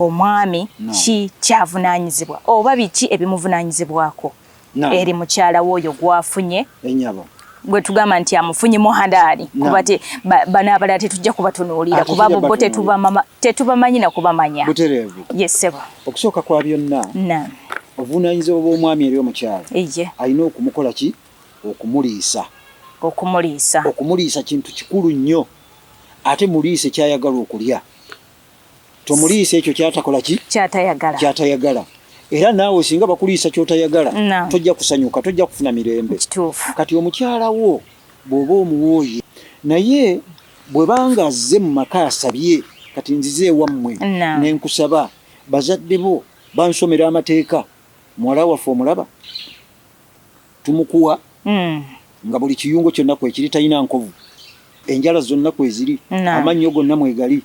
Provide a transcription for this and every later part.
omwami ki kyavunanyizibwa oba biki ebimuvunanyizibwako eri mukyala w'oyo gwafunye enyabo gwe tugamba nti amufunye muhandali kuba bana abalala tetujja kubatunuulira kuba bo tetubamanyi na kubamanya butereevu yesebo okusooka kwa byonna obuvunanyizibwa bw'omwami eri omukyala alina okumukola ki okumuliisa kintu kikulu nnyo ate muliise kyayagala okulya tomuliisa ekyo kyatakola ki kyatayagala era naawe singa bakuliisa kyotayagala tojja kusanyuka tojja kufuna mirembe kati omukyala wo bw'oba omuwooye naye bwe banga azze mu maka asabye kati nzize ewammwe nenkusaba bazadde bo bansomera amateeka muwala waffe omulaba tumukuwa nga buli kiyungo kyonna kwekiri talina nkovu enjala zonna kweziri amannyo gonna mwegali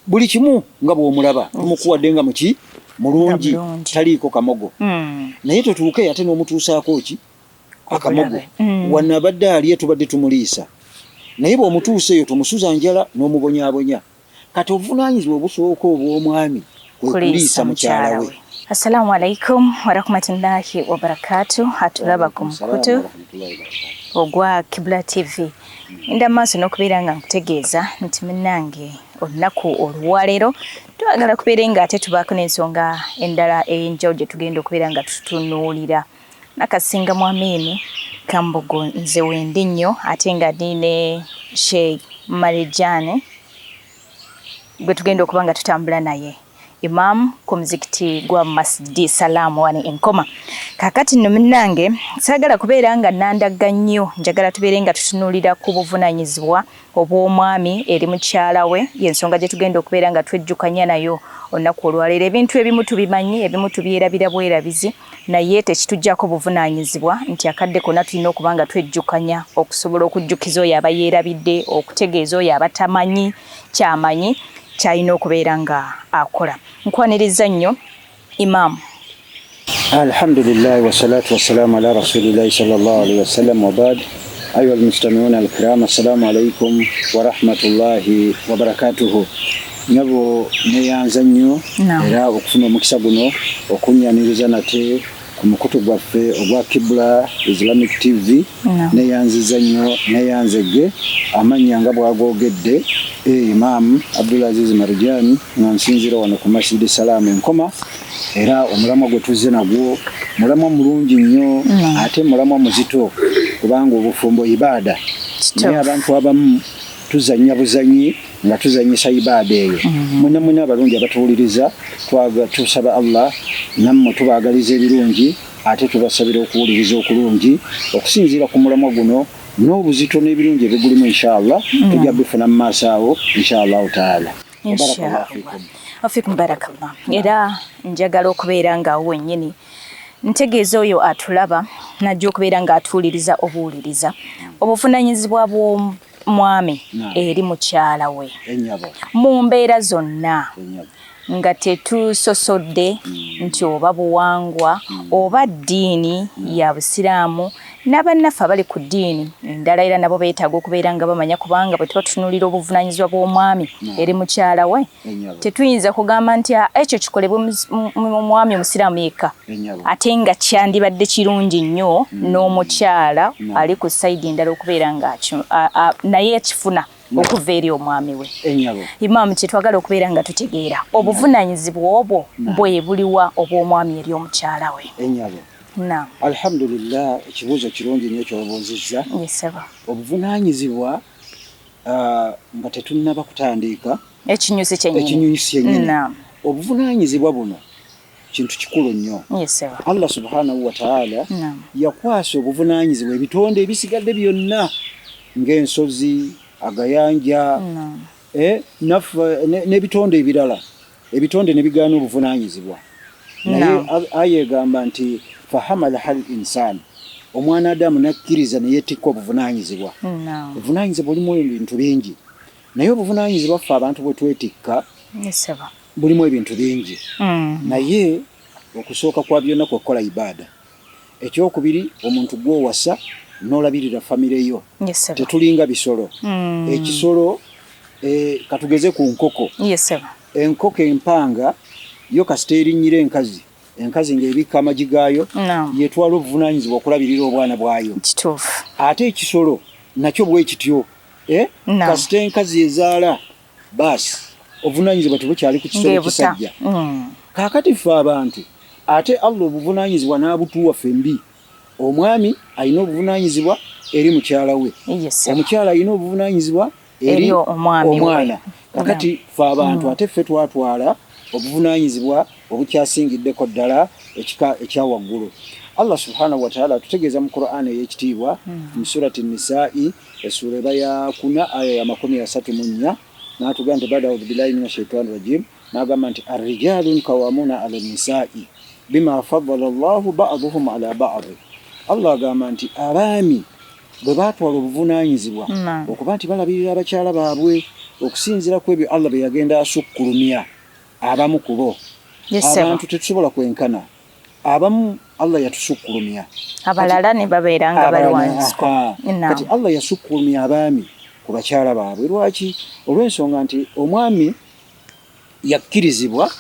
buli kimu nga bw'omulaba tumukuwadde nga muki mulungi taliiko kamogo naye totuuke ate n'omutuusaako ki akamogo wanna abadde aliye tubadde tumuliisa naye bw'omutuusa eyo tumusuza njala n'omubonyaabonya kati obuvunaanyizibwa obusooka obw'omwami kwe kuliisa mukyala we. Assalamu alaikum warahmatullahi wabarakatuh. Atulaba ku mukutu ogwa Kibla TV. Inda maaso n'okubeera nga nkutegeeza nti munnange olunaku olwaleero twagala kubeera nga ate tubaako n'ensonga endala ey'enjawulo gye tugenda okubeera nga tutunuulira. Nakasinga Mwamini Kambogo nze wendi nnyo ate nga ndiine Sheikh Marijane gwe tugenda okuba nga tutambula naye. Imam ku muzikiti gwa Masjidi Salamu wani Enkoma. Kakati nno munnange saagala kubeera nga nandagga nnyo njagala tubeere nga tutunuulira ku buvunanyizibwa obw'omwami eri mukyala we y'ensonga gye tugenda okubeera nga twejjukanya nayo olunaku olwaleero. Ebintu ebimu tubimanyi ebimu tubyerabira bwerabizi naye tekitujjako buvunanyizibwa nti akadde konna tulina okuba nga twejjukanya okusobola okujjukiza oyo aba yeerabidde okutegeeza oyo abatamanyi kyamanyi kyalina okubeera nga akola. Nkwaniriza nnyo Imam. Alhamdulillah wassalatu wassalamu ala rasulillahi sallallahu alaihi wasallam wa ba'd. Ayuha almustami'una alkiram, assalamu alaikum wa rahmatullahi wa barakatuhu. Nyabo neyanza nnyo era okufuna omukisa guno okunyaniriza nate ku mukutu gwaffe ogwa Kibla Islamic TV neyanziza nnyo neyanzege amannya nga bwagogedde Imam Abdulaziz Marijani nga nsinzira wano ku Masjidi Salamu Enkoma era omulamwa gwe tuzze nagwo mulamwa mulungi nnyo ate mulamwa muzito kubanga obufumbo ibada naye abantu abamu tuzannya buzanyi nga tuzanyisa ibada eyo mwena abalungi abatuwuliriza tusaba Allah nammwe tubaagaliza ebirungi ate tubasabira okuwuliriza okulungi okusinziira ku mulamwa guno n'obuzito n'ebirungi ebigulimu inshallah tujja bifuna mu maaso awo inshallah taala. Afikum barakallah. Era njagala okubeera nga wennyini ntegeeza oyo atulaba najja okubeera nga atuwuliriza obuwuliriza obuvunanyizibwa bw'omwami eri mukyala we mu mbeera zonna nga tetusosodde nti oba buwangwa oba ddiini ya Busiraamu n'abannaffe abali ku ddiini endala era nabo beetaaga okubeera nga bamanya kubanga bwe tuba tutunuulira obuvunanyizibwa bw'omwami eri mukyala we tetuyinza kugamba nti ekyo kikolebwa omwami Omusiraamu yekka ate nga kyandibadde kirungi nnyo n'omukyala ali ku sayidi endala okubeera nga naye akifuna okuva eri omwami we. Imam kye twagala okubeera nga tutegeera obuvunanyizibwa obwo bwe buliwa obw'omwami eri omukyala we. Alhamdulillah ekibuuzo kirungi nnyo kyobuuzizza. Obuvunanyizibwa nga tetunnaba kutandiika ekinyusi kyennyini obuvunanyizibwa buno kintu kikulu nnyo. Allah subhanahu wa ta'ala yakwasa obuvunanyizibwa ebitonde ebisigadde byonna ng'ensozi agayanja n'ebitonde ebirala ebitonde ne bigaana obuvunanyizibwa naye aya egamba nti fahamala hal insani omwana Adamu nakkiriza ne yeetikka obuvunanyizibwa. Obuvunanyizibwa bulimu ebintu bingi naye obuvunanyizibwa ffe abantu bwe twetikka bulimu ebintu bingi naye okusooka kwa byonna kwekukola ibada. Ekyokubiri omuntu gw'owasa n'olabirira famire yo tetulinga bisolo. Ekisolo katugeze ku nkoko. Enkoko empanga yo kasita erinnyira enkazi ng'ebikka amagi gaayo yetwala obuvunaanyizibwa okulabirira obwana bwayo. Kituufu. Ate ekisolo nakyo bwe kityo kasita enkazi ezaala baasi obuvunaanyizibwa tebukyali ku kisolo kisajja. Kaakati ffe abantu ate Allah obuvunaanyizibwa n'abutuwa fembi. Omwami alina obuvunaanyizibwa eri mukyala we, omukyala alina obuvunaanyizibwa eri omwana. Kakati ffe abantu ate ffe twatwala obuvunaanyizibwa obukyasingiddeko ddala ekya waggulu. Allah subhanahu wa ta'ala tutegeeza mu Qur'an ey'ekitiibwa mu surati Nisaa'i essura eba ya 4 aya ya 34 n'atugamba nti ba'da a'uudhu billahi minash shaitani rajim n'agamba nti ar-rijaalu qawwamuna 'ala an-nisaa'i bima faddala Allahu ba'dahum 'ala ba'd. Allah agamba nti abaami bwe baatwala obuvunaanyizibwa okuba nti balabirira abakyala baabwe okusinziira ku ebyo Allah bye yagenda asukkulumya abamu ku bo. Abantu tetusobola kwenkana, abamu Allah yatusukkulumya, abalala ne babeera nga bali wansi. Kati Allah yasukkulumya abaami ku bakyala baabwe. Lwaki? Olw'ensonga nti omwami yakkirizibwa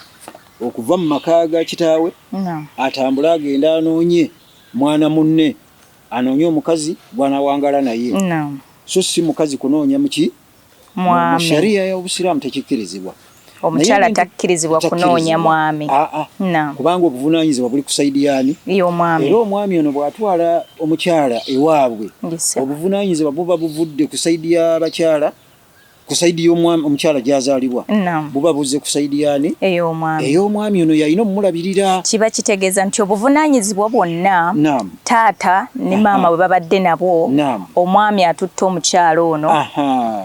okuva mu maka ga kitaawe atambule agenda anoonye mwana munne, anoonye omukazi gw'anaawangala naye, so si mukazi kunoonya muki mu shariya y'Obusiraamu tekikkirizibwa. Omukyala takkirizibwa kunoonya mwami. Kubanga obuvunaanyizibwa buli ku sayidi yaani? Y'omwami. Era omwami ono bw'atwala omukyala ewaabwe obuvunaanyizibwa buba buvudde ku sayidi y'abakyala, ku sayidi y'omwami omukyala gy'azaalibwa buba buzze ku sayidi yaani? Ey'omwami ono yalina omulabirira. Kiba kitegeeza nti obuvunaanyizibwa bwonna taata ne maama bwe babadde nabwo, omwami atutte omukyala ono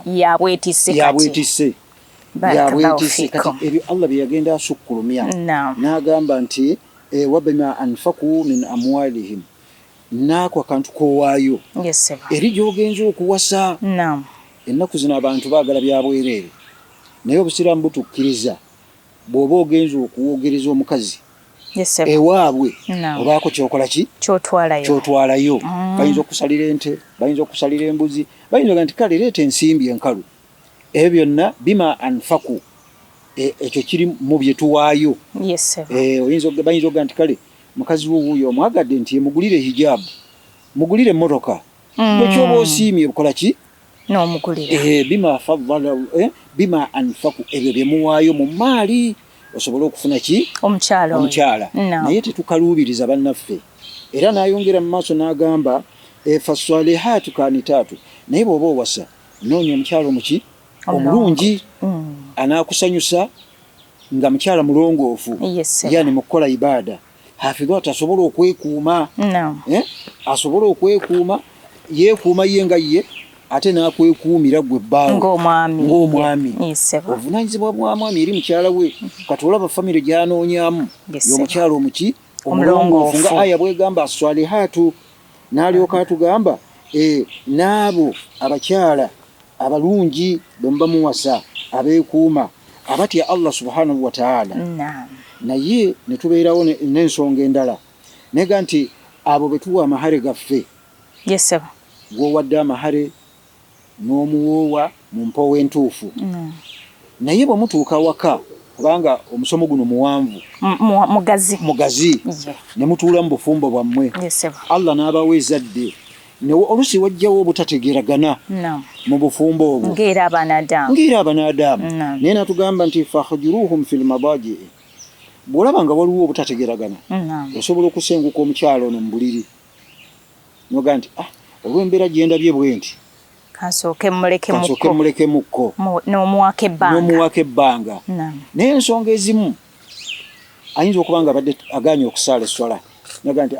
yabwetisse kati. Kati ebyo Allah bye yagenda asukkulumya n'agamba nti wabima anfaku min amwalihim, naako akantu kowaayo eri gy'ogenza okuwasa. Ennaku zino abantu baagala bya bwereere, naye Obusiraamu butukkiriza bw'oba ogenza okuwogereza omukazi ewaabwe obaako kyokola ki? Kyotwalayo. Bayinza okusalira ente, bayinza okusalira embuzi, bayinza nti kale leeta ensimbi enkalu. Ebyo byonna bima anfaku, ekyo kiri mu bye tuwaayo. Bayinza okuga nti kale mukazi wuuyo omwagadde nti mugulire hijaabu, mugulire emmotoka, bwekyoba osiimye bukola ki? N'omugulira. Bima anfaku, ebyo bye muwaayo mu maali osobole okufuna ki? Omukyala. Naye tetukaluubiriza bannaffe. Era n'ayongera mu maaso n'agamba faswalihaatu kaanitaatu, naye bw'oba owasa noonya omukyala omuki? Omulungi, anaakusanyusa nga mukyala mulongoofu, yani mu kukola ibaada, hafidhat asobola okwekuuma, asobola okwekuuma, yeekuuma ye nga ye ate n'akwekuumira gwe bbaawe ng'omwami. Obuvunaanyizibwa bwa mwami eri mukyala we, kati olaba famire gy'anoonyaamu y'omukyala omuki? Omulongoofu, nga aya bwegamba aswalihaatu. N'alyoka atugamba n'abo abakyala abalungi bwe muba muwasa, abeekuuma, abatya Allah subhanahu wa ta'ala. Naye ne tubeerawo n'ensonga endala, nega nti abo be tuwa amahare gaffe, gw'owadde amahare n'omuwoowa mu mpowo entuufu, naye bwe mutuuka waka, kubanga omusomo guno muwanvu mugazi, ne mutuula mu bufumbo bwammwe, Allah n'abawa ezzadde, oluusi wajjawo obutategeeragana mu bufumbo obwo ng'era abanaadaamu. Naye n'atugamba nti fahjuruhum fil madaji, bw'olaba nga waliwo obutategeeragana osobola okusenguka omukyalo ono mu buliri noga nti olw'embeera gye ndabye bwe nti kansooke mulekemukko n'omuwaka ebbanga. Naye ensonga ezimu ayinza okuba nga abadde agaanye okusaala eswala, noga nti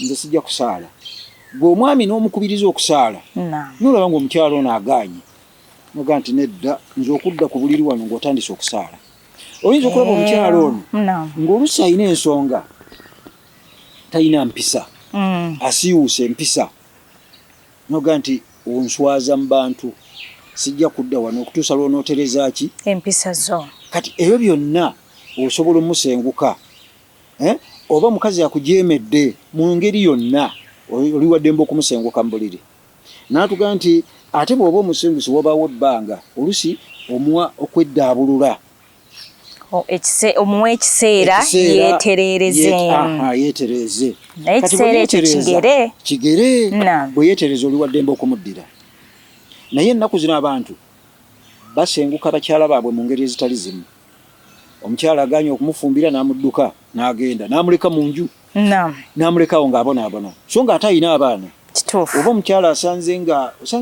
nze sijja kusaala. Gwe omwami n'omukubiriza okusaala, n'olaba ng'omukyalo ono agaanye, noga nti nedda, nze okudda ku buliri wano ng'otandise okusaala. Oyinza okulaba omukyalo ono ng'oluusi alina ensonga, talina mpisa, asiiwuuse empisa, noga nti onswaza mu bantu, sijja kudda wano okutuusa lw'onootereza ki? Empisa zo. Kati ebyo byonna osobola omusenguka, oba mukazi akujeemedde mu ngeri yonna, oli waddembe okumusenguka mu buliri. N'atugamba nti ate bw'oba omusengusi wabaawo ebbanga, oluusi omuwa okweddaabulula, omuwa ekiseera yeeterereze. Yeetereze. Naye ekiseera ekyo kigere bwe yeetereza oli waddembe okumuddira. Naye ennaku zino abantu basenguka bakyala baabwe mu ngeri ezitali zimu. Omukyala aganye okumufumbira n'amudduka n'agenda n'amuleka mu nju n'amulekawo ng'abonaabona so nga ate ayina abaana. Oba omukyala osanze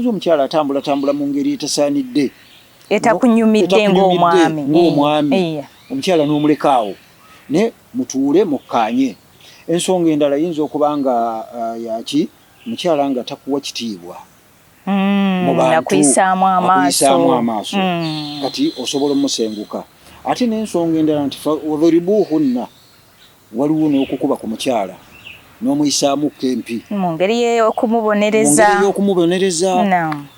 omukyala atambula mu ngeri etasaanidde etakunyumidde ng'omwami omukyala n'omulekaawo ne mutuule mukkaanye. Ensonga endala yinza okuba nga yaki mukyala nga takuwa kitiibwa mu bantu akuyisaamu amaaso kati osobola omusenguka. Ate n'ensonga endala nti wadhribuhunna waliwo n'okukuba ku mukyala n'omuyisaamu kempi mu ngeri y'okumubonereza.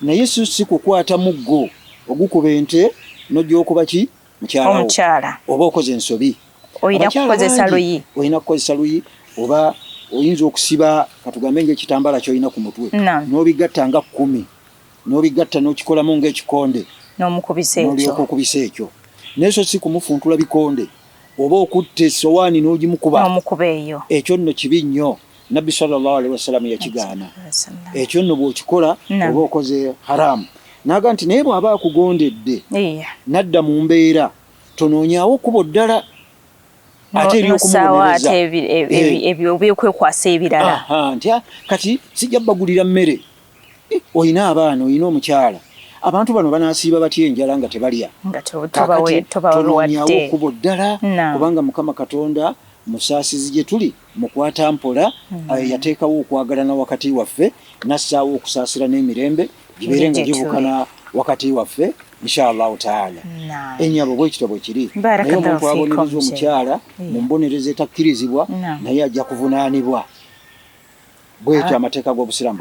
Naye si kukwata muggo ogukuba ente n'ojja okuba ki mukyala oba okoze ensobi. Olina kukozesa luyi oba oyinza okusiba katugambe ng'ekitambaala ky'olina ku mutwe n'obigatta nga 10 n'obigatta n'okikolamu ng'ekikonde n'olyoka okubisa ekyo. N'ekyo si kumufuntula bikonde oba okutta essowaani n'ogimukuba eyo. Ekyo nno kibi nnyo. Nabbi sallallahu alaihi wasallam yakigaana. Ekyo nno bw'okikola oba okoze haramu. Naga nti naye bw'aba akugondedde nadda mu mbeera tonoonyaawo kubo ddala ate ery'okumubonereza ebyo byokwekwasa ebirala nti kati sijja bagulira mmere. Oyina abaana oyina omukyala abantu bano banaasiiba batya enjala nga tebalya tonoonyaawo kubo ddala kubanga Mukama Katonda musaasizi gye tuli mukwata mpola yateekawo okwagalana wakati waffe nassaawo okusaasira n'emirembe gibeere nga gibukana wakati waffe inshallah taala. Ennyabo bwekityo bwe kiri. Naye omuntu abonereza omukyala mu mbonereza etakkirizibwa naye ajja kuvunaanibwa. Bwekyo amateeka g'Obusiraamu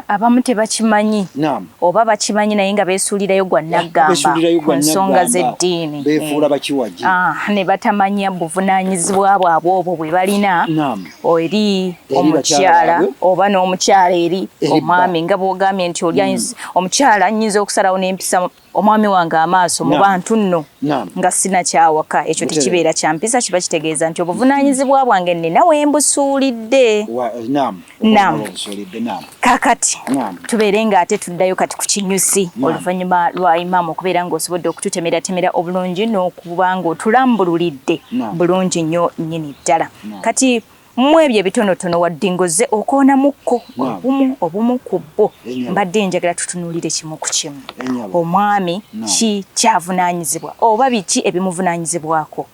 abamu tebakimanyi oba bakimanyi naye nga beesuulirayo gwa naggamba ku nsonga z'eddiini beefuula bakiwagi ne batamanya buvunaanyizibwa bwabwe obwo bwe balina eri omukyala oba n'omukyala eri omwami nga bw'ogambye nti omukyala nnyinza okusalawo n'empisa omwami wange amaaso mu bantu nno nga sina kyawaka. Ekyo tekibeera kya mpisa, kiba kitegeeza nti obuvunaanyizibwa bwange nnina wembusuulidde. Kakati tubeere nga ate tuddayo kati ku kinyusi oluvannyuma lwa imaamu okubeera ng'osobodde okututemeratemera obulungi n'okuba ng'otulambululidde bulungi nnyo nnyini ddala. Kati mu ebyo ebitonotono waddingoze okoonamukko obumu ku bbo mbadde njagala tutunuulire kimu ku kimu. Omwami ki kyavunaanyizibwa oba biki ebimuvunaanyizibwako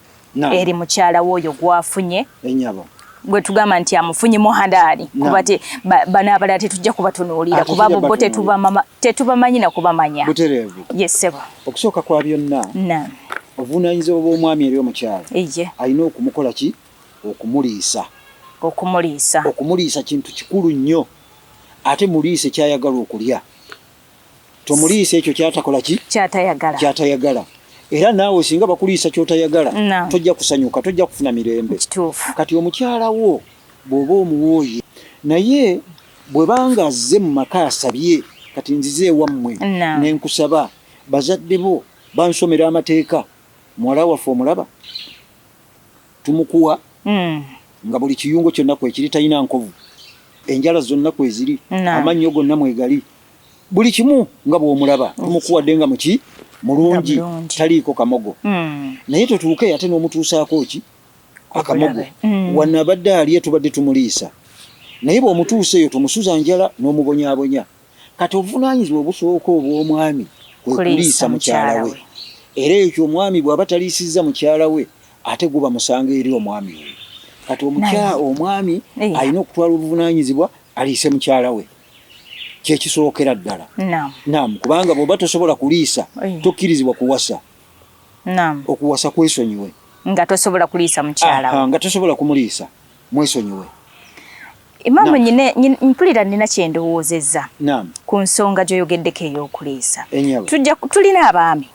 eri mukyala w'oyo gwafunye gwe tugamba nti amufunyemu halaali kuba bano abalala tetujja kubatunuulira kuba bo tetubamanyi na kubamanya. Yesebo okusooka kwa byonna obuvunaanyizibwa bw'omwami eri omukyala alina okumukola ki? Okumuliisa kintu kikulu nnyo. Ate muliise kyayagala okulya. Tomuliisa ekyo kyatakola ki? Kyatayagala. Era naawe singa bakuliisa kyotayagala tojja kusanyuka, tojja kufuna mirembe. Kati omukyala wo bw'oba omuwooye naye bwe banga azze mu maka asabye kati nzize ewammwe nenkusaba bazadde bo bansomera amateeka muwala waffe omulaba tumukuwa nga buli kiyungo kyonna kwekiri talina nkovu enjala zonna kweziri amannyo gonna mwegali buli kimu nga bw'omulaba tumukuwadde nga muki mulungi taliiko kamogo. Naye totuuke ate n'omutuusaako ki akamogo wanna abadde aliye tubadde tumuliisa naye bw'omutuuseeyo tumusuza njala n'omubonyaabonya. Kati obuvunaanyizibwa obusooka obw'omwami kwe kuliisa mukyala we. Era ekyo omwami bw'aba taliisizza mukyala we ate guba musanga eri omwami we. Kati omwami alina okutwala obuvunaanyizibwa aliise mukyala we kyekisookera ddala. Kubanga bw'oba tosobola kuliisa tokkirizibwa kuwasa. Okuwasa kwesonyiwe nga tosobola kuliisa mukyala we. Nga tosobola kumuliisa mwesonyiwe. Imaamu mpulira nina kyendowoozezza ku nsonga gy'oyogeddeko ey'okuliisa. Tulina abaami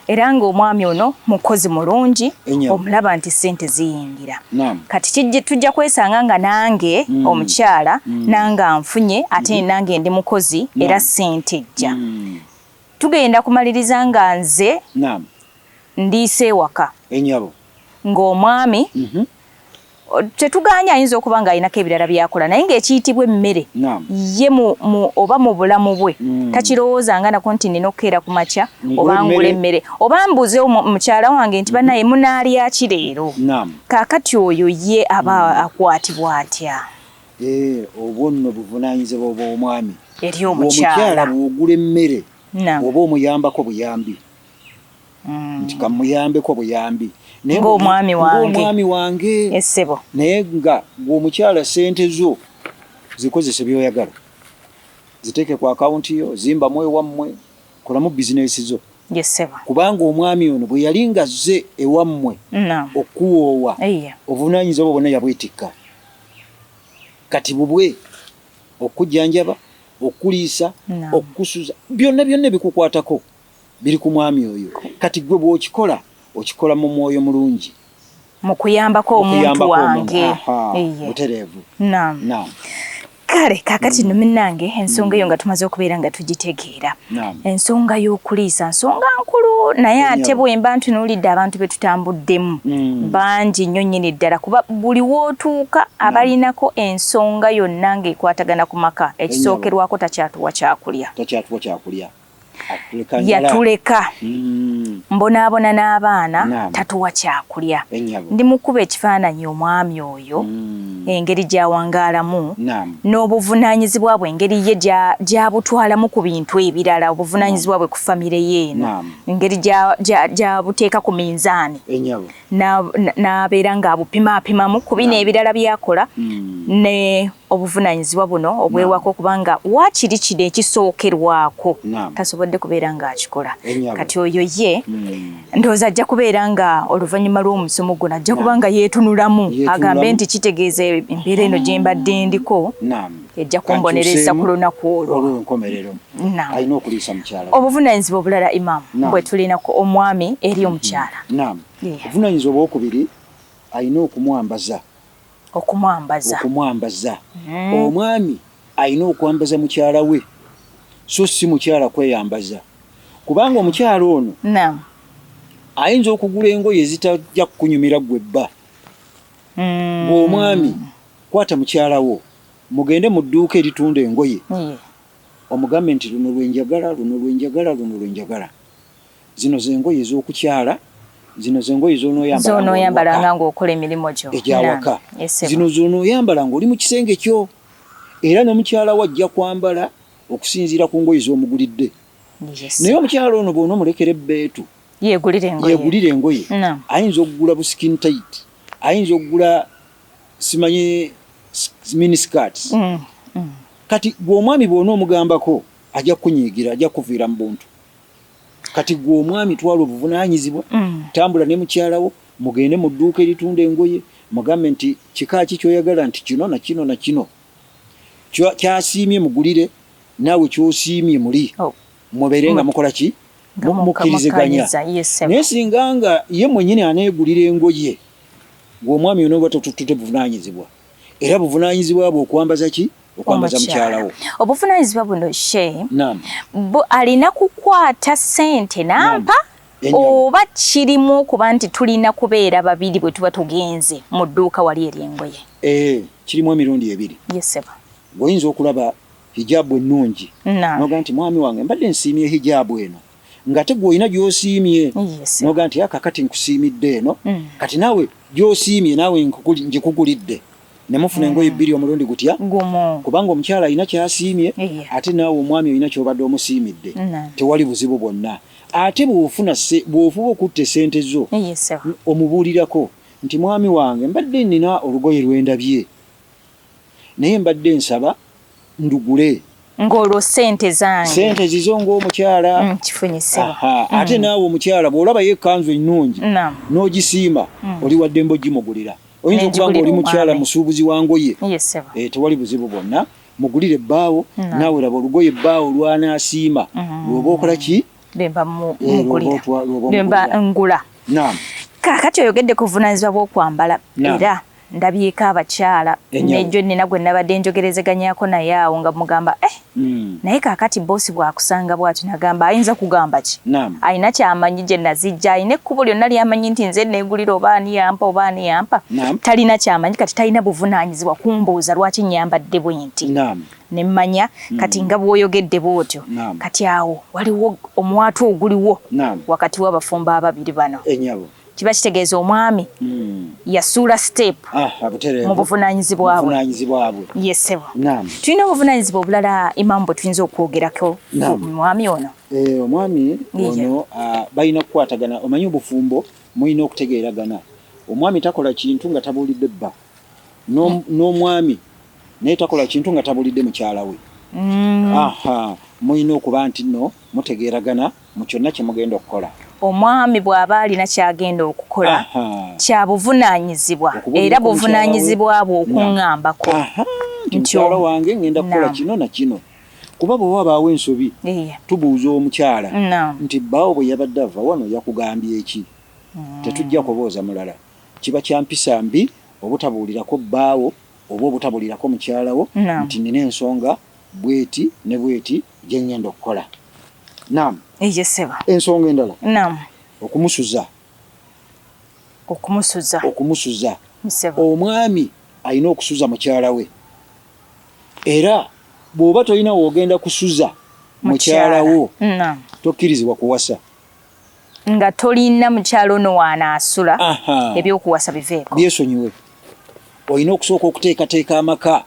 era ng'omwami ono mukozi mulungi omulaba nti ssente ziyingira. Kati tujja kwesanga nga nange omukyala nange anfunye ate nange ndi mukozi era ssente ejja. Tugenda kumaliriza nga nze ndiise waka enyabo ng'omwami tetuganya ayinza okuba ng'alinako ebirala byakola naye ng'ekiyitibwa emmere ye oba mu bulamu bwe takirowoozanga nako nti nina okukeera ku makya oba ngula emmere oba mbuze mukyala wange nti bannaye munaalya ki leero kaakati oyo ye aba akwatibwa atya obwo nno buvunaanyizibwa obw'omwami eri omukyala bw'ogula emmere oba omuyambako buyambi nti kamuyambeko buyambi ng'omwami wange essebo naye nga ng'omukyala sente zo zikozese byoyagala ziteeke ku akawunti yo zimbamu ewammwe kolamu bizinesi zo yessebo kubanga omwami ono bwe yali nga zze ewammwe okuwoowa obuvunaanyizibwa bwonna yabwetikka kati bubwe okujjanjaba okuliisa okukusuza byonna ebikukwatako biri ku mwami oyo kati gwe bw'okikola okikola mu mwoyo mulungi mu kuyambako omuntu wange butereevu kale kaakati nno minnange ensonga eyo nga tumaze okubeera nga tugitegeera ensonga y'okuliisa nsonga nkulu naye ate bwemba ntunuulidde abantu be tutambuddemu bangi nnyo nnyini ddala kuba buli wootuuka abalinako ensonga yonna ng'ekwatagana ku maka ekisookerwako takyatuwa kyakulya yatuleka mbonaabona n'abaana tatuwa kyakulya ndi mukuba ekifaananyi omwami oyo engeri gy'awangaalamu n'obuvunaanyizibwa bwe engeri ye gy'abutwalamu ku bintu ebirala obuvunaanyizibwa bwe ku famire yeeno engeri gy'abuteeka ku minzaani n'abeera ng'abupimaapimamu ku bino ebirala byakola ne obuvunaanyizibwa buno obwewako kubanga waakiri kino ekisookerwako tasobodde kubeera ng'akikola kati oyo ye ndowooza ajja kubeera nga oluvannyuma lw'omusomo guno ajja kuba nga yeetunulamu agambe nti kitegeeza embeera eno gye mbadde ndiko ejja kumbonereza ku lunaku olwo obuvunaanyizibwa obulala imaamu bwe tulinako omwami eri omukyala obuvunaanyizibwa obwokubiri alina okumwambaza omwami alina okwambaza mukyala we so si mukyala kweyambaza kubanga omukyala ono ayinza okugula engoye ezitajja kukunyumira gwe bba ng'omwami kwata mukyala wo mugende mu dduuka eritunda engoye omugambe nti luno lwenjagala zino z'engoye ez'okukyala zino z'engoye z'onooyambalanga ng'okola emirimu gyo egyawaka zino z'onooyambala ng'oli mu kisenge kyo era n'omukyala wo ajja kwambala okusinziira ku ngoye z'omugulidde naye omukyala ono bw'onoomulekera ebbeetu yeegulire engoye ayinza okugula bu skin tight ayinza okugula simanyi miniskirts kati gwe omwami bw'onoomugambako ajja kunyiigira ajja kuviira mu buntu kati gwe omwami twala obuvunaanyizibwa tambula ne mukyala wo mugende mu dduuka eritunda engoye mugambe nti kika ki kyoyagala nti kino na kino na kino kyasiimye mugulire naawe kyosiimye muli mubeere nga mukola ki mukkiriziganya naye singa nga ye mwennyini aneegulira engoye ng'omwami onooba totutte buvunaanyizibwa era buvunaanyizibwa bwe okwambaza ki okwambaza mukyala wo obuvunaanyizibwa buno she alina kukwata ssente nampa oba kirimu okuba nti tulina kubeera babiri bwe tuba tugenze mu dduuka wali ery'engoye kirimu emirundi ebiri ng'oyinza okulaba hijaabu ennungi noga nti mwami wange mbadde nsiimye hijaabu eno ng'ate gwe olina gy'osiimye noga nti akakati nkusiimidde eno kati naawe gy'osiimye naawe ngikugulidde ne mufuna engoye bbiri omulundi gutya kubanga omukyala alina kyasiimye ate naawe omwami olina ky'obadde omusiimidde tewali buzibu bwonna ate bw'ofuba okutta essente zo omubuulirako nti mwami wange mbadde nnina olugoye lwendabye naye mbadde nsaba ndugule ng'olwo sente zizo ng'omukyala ate naawe omukyala bw'olaba ye ekkanzu ennungi n'ogisiima oli wadde mbogimugulira oyinza okuba ng'oli mukyala musuubuzi wa ngoye tewali buzibu bwonna mugulire ebbaawo naawe laba olugoye ebbaawo lwanaasiima lwoba okola ki lwemba ngula kaakati oyogedde ku buvunaanyizibwa bw'okwambala era ndabyeko abakyala nejjo nina gwe nabadde njogerezeganyako naye awo nga mugamba naye kaakati boosi bwakusanga bwati nagamba ayinza kugamba ki ayina kyamanyi gye nazijja ayina ekkubo lyonna lyamanyi nti nze neegulira oba ani yampa talina kyamanyi kati talina buvunaanyizibwa kumbuuza lwaki nyambadde bwe nti nemmanya kati nga bw'oyogedde bw'otyo kati awo waliwo omwatu oguliwo wakati w'abafumbo ababiri bano kiba kitegeeza omwami yasuula step mu buvunaanyizibwa bwe yesebo tulina obuvunaanyizibwa obulala imamu bwe tuyinza okwogerako mwami ono omwami ono balina kukwatagana omanyi obufumbo mulina okutegeeragana omwami takola kintu nga tabuulidde bba n'omwami naye takola kintu nga tabuulidde mukyala we mulina okuba nti nno mutegeeragana mu kyonna kye mugenda okukola omwami bw'aba alina kyagenda okukola kya buvunaanyizibwa era buvunaanyizibwa bwe okuŋŋambako nti mukyala wange ngenda kukola kino na kino kuba bwe wabaawo ensobi tubuuza omukyala nti bbaawo bwe yabadde ava wano yakugambye eki tetujja kubooza mulala kiba kya mpisa mbi obutabuulirako bbaawo oba obutabuulirako mukyalawo nti nina ensonga bweti ne bweti gye ngenda okukola ensonga endala okumusuza omwami alina okusuza mukyala we era bw'oba tolina woogenda kusuza mukyala wo tokkirizibwa kuwasa nga tolina mukyala ono waanaasula ebyokuwasa biveeko byesonyiwe olina okusooka okuteekateeka amaka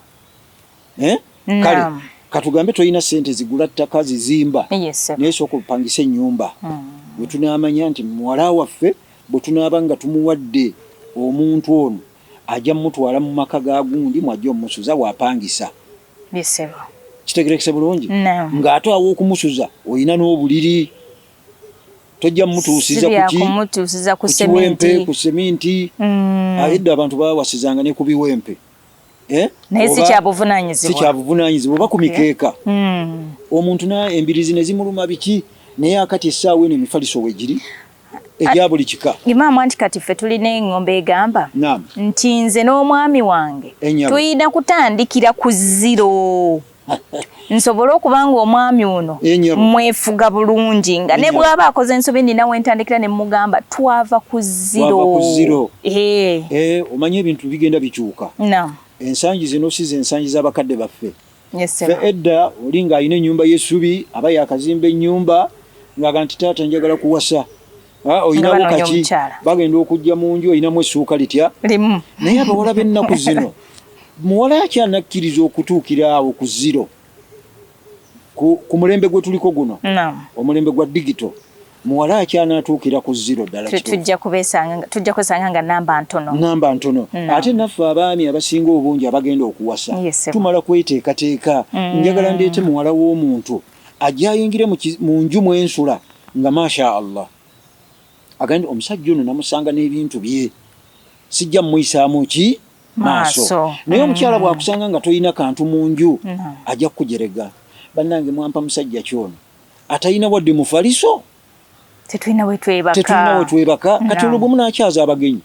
kale katugambe tolina ssente zigula ttaka zizimba naye sooka opangisa ennyumba bwe tunaamanya nti muwala waffe bwe tunaaba nga tumuwadde omuntu ono ajja mutwala mu maka ga gundi mwajja omumusuza waapangisa kitegerekese bulungi ng'ate awo okumusuza olina n'obuliri tojja mumutuusiza ku kiwempe ku seminti edda abantu baawasizanga ne ku biwempe naye si kyabuvunaanyizibwa oba ku mikeeka omuntu embirizi ne zimuluma biki naye akati essaawa eno emifaliso wegiri egya buli kika imaamu anti kati ffe tulina eŋŋombe egamba nti nze n'omwami wange tulina kutandikira ku ziro nsobole okuba nga omwami ono mwefuga bulungi nga ne bw'aba akoze ensobi nina wentandikira ne mugamba twava ku ziro omanye ebintu bigenda bikyuka ensangi zino si ze ensangi z'abakadde baffe ffe edda oli ng'alina ennyumba y'essubi aba yakazimba ennyumba ng'aga nti taata njagala kuwasa olinawo kaki bagenda okujja mu nju olinamu essuuka litya naye abawala b'ennaku zino muwala akyanakkiriza okutuukira awo ku ziro ku mulembe gwe tuliko guno omulembe gwa digito muwala akyanaatuukira ku ziro ddala tujja kwesanga nga namba ntono ate naffe abaami abasinga obungi abagenda okuwasa tumala kweteekateeka njagala ndeete muwala w'omuntu ajja ayingire mu nju mwensula nga masha Allah agandi omusajja ono namusanga n'ebintu bye sijja muyisaamu ki maaso naye omukyala bw'akusanga nga tolina kantu mu nju ajja kukujerega bannange mwampa musajja kyono atalina wadde mufaliso tetulina we twebaka kati olwo bwe munaakyaza abagenyi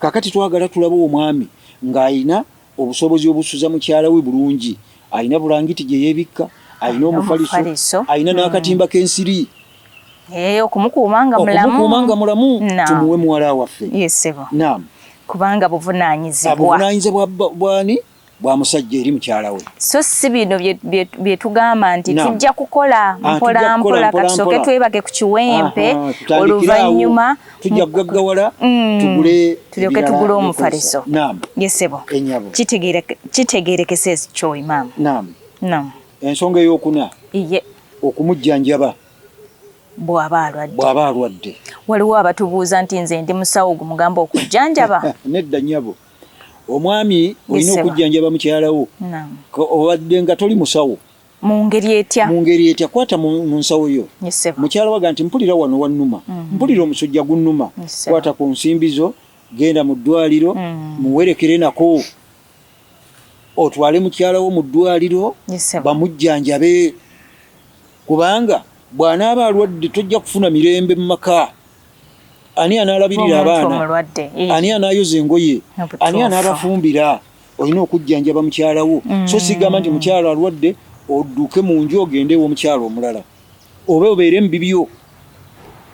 kakati twagala tulaba omwami ng'ayina obusobozi obusuza mukyala we bulungi ayina bulangiti gye yeebikka ayina omufaliso ayina n'akatimba k'ensiri okumukuuma nga mulamu tumuwe muwala waffe kubanga buvunaanyizibwa bwani bwa musajja eri mukyala we so si bino bye tugamba nti tujja kukola mpola katusooke twebake ku kiwempe oluvannyuma tujja kugaggawala tulyoke tugule omufaliso yesebo kitegeerekese ekyo imaamu ensonga ey'okuna okumujjanjaba bw'aba alwadde waliwo abatubuuza nti nze ndi musawo gumugamba okujjanjaba nedda nnyabo omwami olina okujjanjaba mukyala wo obadde nga toli musawo mu ngeri etya kwata mu nsawo yo mukyala waga nti mpulira wano wannuma mpulira omusujja gunnuma kwata ku nsimbizo genda mu ddwaliro muwerekere nako otwale mukyala wo mu ddwaliro bamujjanjabe kubanga bw'anaaba alwadde tojja kufuna mirembe mu maka ani analabirira abaana, ani anayoza engoye, ani anabafumbira. Olina okujjanjaba mukyala wo. So sigamba nti mukyala alwadde odduke mu nju ogende omukyala omulala. Oba obeere mu bibyo.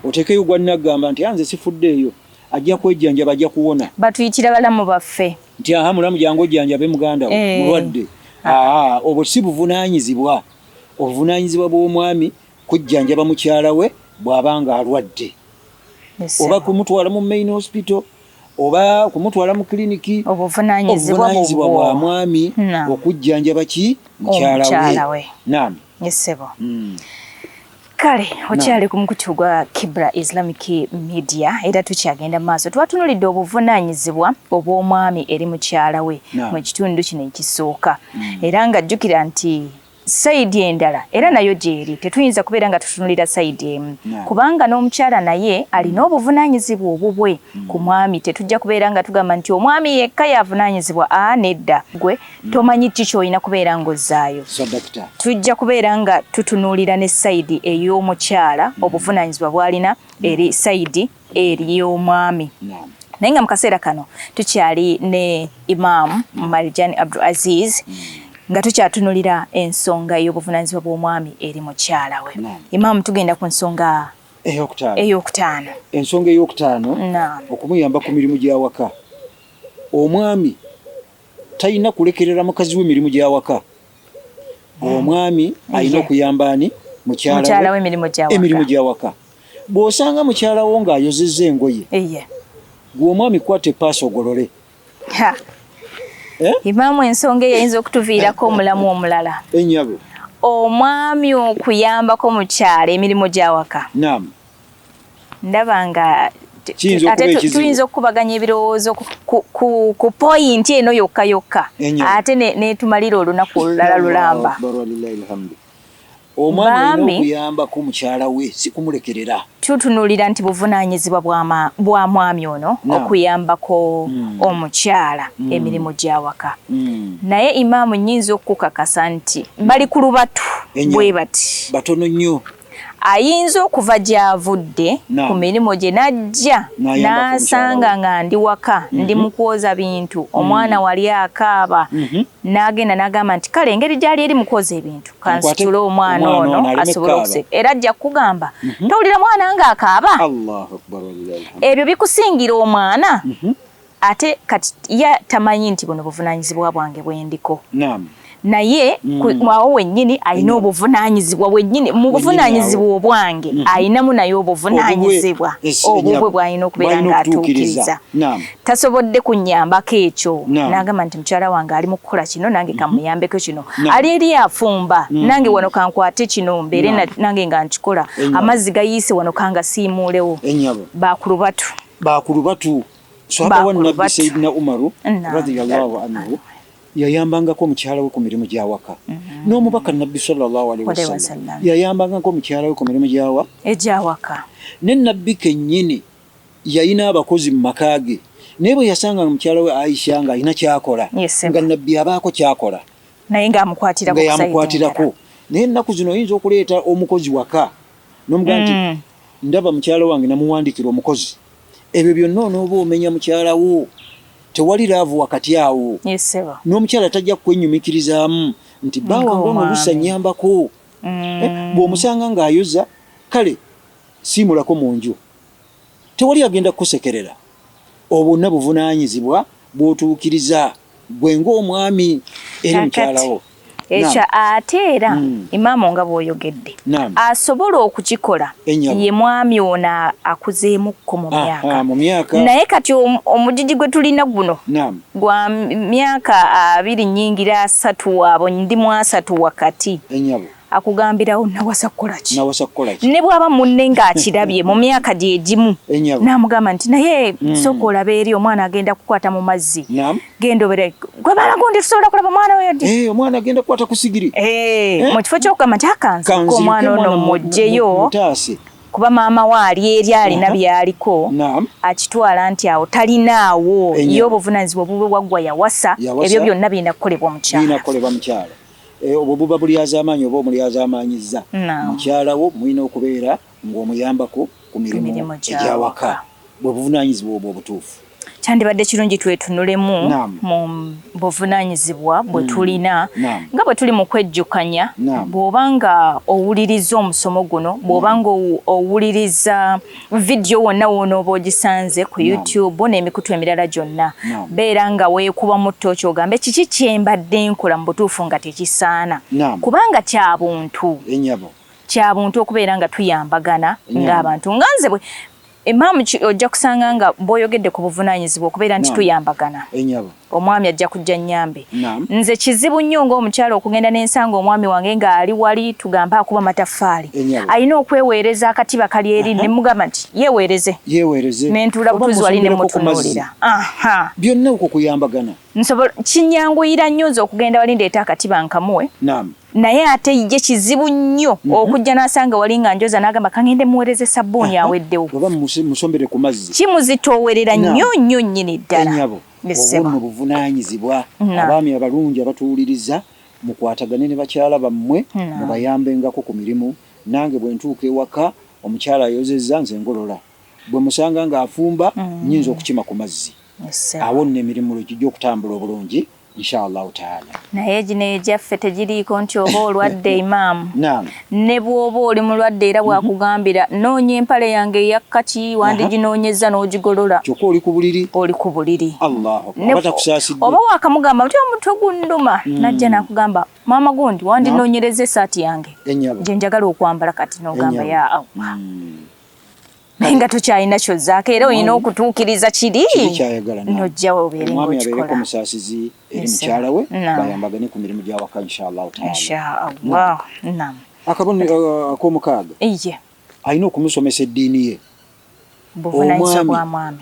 Otekeyo gwannagamba nti anze sifuddeeyo. Ajja kwejjanjaba, ajja kuwona. Batuyitira balamu baffe. Nti aha mulamu jangu ojjanjabe muganda wo mulwadde. Obwo si buvunaanyizibwa. Obuvunaanyizibwa bw'omwami kujjanjaba mukyala we bw'abanga alwadde. Oba kumutwala mu main hospital, oba kumutwala mu kliniki. Obuvunaanyizibwa bwa mwami okujjanjaba ki mukyala we. Naam. Yesebo. Kale okyali ku mukutu gwa Kibra Islamic Media era tukyagenda maaso twatunulidde obuvunaanyizibwa obw'omwami eri mukyala we mu kitundu kino ekisooka era nga jjukira nti sayidi endala era nayo gyeri tetuyinza kubeera nga tutunulira sayidi emu kubanga n'omukyala naye alina obuvunaanyizibwa obubwe ku mwami. Tetujja kubeera nga tugamba nti omwami yekka yavunaanyizibwa nedda gwe tomanyi ki ky'olina kubeera ng'ozzaayo. Tujja kubeera nga tutunuulira ne sayidi ey'omukyala obuvunaanyizibwa bw'alina eri sayidi ey'omwami. Naye nga mu kaseera kano tukyali ne Imam Marjan Abdul Aziz nga tukyatunulira ensonga ey'obuvunaanyizibwa bw'omwami eri mukyala we. Imam, tugenda ku nsonga ey'okutaano. Ensonga ey'okutaano okumuyamba ku mirimu gy'awaka. Omwami talina kulekerera mukazi we emirimu gy'awaka. Omwami alina okuyamba ani mukyala we emirimu gy'awaka. Bw'osanga mukyala wo ng'ayozezza engoye, gwe omwami kwata eppaasi ogolole. Imaamu, ensonga eyinza okutuviirako omulamu omulala. Enyabe. Omwami okuyambako mukyala emirimu gy'awaka. Naam. Ndaba nga tuyinza okukubaganya ebirowoozo ku poyinti eno yokka yokka ate netumalira olunaku olulala lulamba. Omwami okuyambako mukyala we si kumulekerera. Tutunulira nti buvunaanyizibwa bwa mwami ono okuyambako omukyala emirimu gy'awaka. Naye Imaamu, nnyinza okukakasa nti bali ku lubatu bwe bati batono nnyo. Ayinza okuva gy'avudde ku mirimu gye n'ajja n'asanga nga ndi waka ndi mu kwoza bintu, omwana wali akaaba, n'agenda n'agamba nti kale engeri gy'ali eri mu kwoza ebintu kansitule omwana ono asobole okuseka. Era ajja kugamba towulira mwana nga akaaba. Ebyo bikusingira omwana ate kati ye tamanyi nti buno buvunaanyizibwa bwange bwendiko. Naye awo wennyini alina obuvunaanyizibwa wennyini mu buvunaanyizibwa obwange alinamu naye obuvunaanyizibwa obubwe bw'alina okubeera ng'atuukiriza. Tasobodde kunnyambako ekyo n'agamba nti mukyala wange ali mu kukola kino nange kamuyambeko kino, ali eri afumba nange wano kankwate kino mbeere nange nga nkikola, amazzi gayiise wano kangasiimuulewo. Bakulubatu. Sahaba wa Nabbi Sayyidina Umaru radiyallahu anhu yayambangako mukyala we ku mirimu gy'awaka. N'omubaka Nabbi sallallahu alaihi wasallam yayambangako mukyala we ku mirimu egy'awaka. Ne Nabbi kennyini yayina abakozi mu maka ge, naye bwe yasanga mukyala we Aisha nga alina kyakola nga Nabbi abaako kyakola naye ng'amukwatirako. Naye ennaku zino oyinza okuleeta omukozi waka n'omugamba nti ndaba mukyala wange namuwandikira omukozi. Ebyo byonna onooba omenya mukyala wo, tewali laavu wakati awo. N'omukyala tajja kwenyumikirizaamu nti baawange ono oluusi nnyambako. Bw'omusanga ng'ayoza kale siimulako mu nju, tewali agenda kukusekerera. Obwonna buvunaanyizibwa bw'otuukiriza gwe ng'omwami eri mukyala wo. Ekyo ate era Imaamu nga bw'oyogedde asobola okukikola ye mwami ono akuzeemukko mu myaka. Naye kati omugigi gwe tulina guno gwa myaka 2 nnyingira 3 abo ndi mu 3 wakati akugambirawo nawasa kukola ki. Ne bw'aba munne ng'akirabye mu myaka gye gimu n'amugamba nti naye sooka olabe eri omwana agenda kukwata mu mazzi, genda obere gwe bala gundi tusobola kulaba omwana we omwana agenda kukwata ku sigiri mu kifo ky'okugamba nti akanziko omwana ono mugyeyo kuba maama we ali eri alina byaliko akitwala nti awo talinaawo ye obuvunaanyizibwa obubwe waggwa yawasa. Ebyo byonna birina kukolebwa mukyala. Obwo buba bulyazaamaanyi oba omulyazaamaanyizza mukyala wo mulina okubeera ng'omuyambako ku mirimu egy'awaka. bwe buvunaanyizibwa obwo obutuufu. Kyandibadde kirungi twetunulemu mu buvunaanyizibwa bwe tulina nga bwe tuli mu kwejjukanya bw'oba nga owuliriza omusomo guno bw'oba nga owuliriza vidiyo wonna w'onooba ogisanze ku YouTube n'emikutu emirala gyonna beera nga weekuba mu ttooki ogambe kiki kye mbadde nkola mu butuufu nga tekisaana kubanga kya buntu okubeera nga tuyambagana ng'abantu nga nze bwe Imam ojja kusanga nga boyogedde ku buvunaanyizibwa okubeera nti tuyambagana. Omwami ajja kujja nnyambe. Nze kizibu nnyo ng'omukyala okugenda n'ensanga omwami wange nga ali wali tugamba akuba mataffaali. Alina okweweereza akatiba kali eri ne mugamba nti yeeweereze. Ne ntuula butuuzi wali ne mutunuulira. Byonna okwo kuyambagana. Kinyanguyira nnyo nze okugenda wali ndeeta akatiba nkamuwe. Naye ate ye kizibu nnyo okujja n'asanga wali nga njoza n'agamba kangende muweereze sabbuuni aweddewo. Oba musombere ku mazzi. Kimuzitoowerera nnyo nnyo nnyini ddala. Obwo buvunaanyizibwa abaami abalungi abatuwuliriza mukwatagane ne bakyala bammwe mubayambengako ku mirimu. Nange bwe ntuuka ewaka omukyala ayozezza nze ngolola. Bwe musanga ng'afumba nnyinza okukima ku mazzi. Awo nno emirimu lwe gijja okutambula obulungi. Inshallah taala. Naye gino egyaffe tegiriiko nti oba olwadde Imam. Ne bw'oba oli mulwadde era bwakugambira noonya empale yange eyakkati wandiginoonyeza n'ogigolola. Kyokka oli ku buliri. Oli ku buliri. Allahu Akbar. Batakusaasidde. Oba wakamugamba nti omutwe gunduma najja n'akugamba maama gundi wandinoonyereza essaati yange. Gye njagala okwambala kati n'ogamba ya Allah. Nga tukyalina kyozzaako era olina okutuukiriza kiri n'ojjawo obeere ng'okikola. Omwami abeereko omusaasizi eri mukyala we bayambagane ku mirimu gy'awaka inshallah taala. Inshallah. Akabonero ak'omukaaga alina okumusomesa eddiini ye.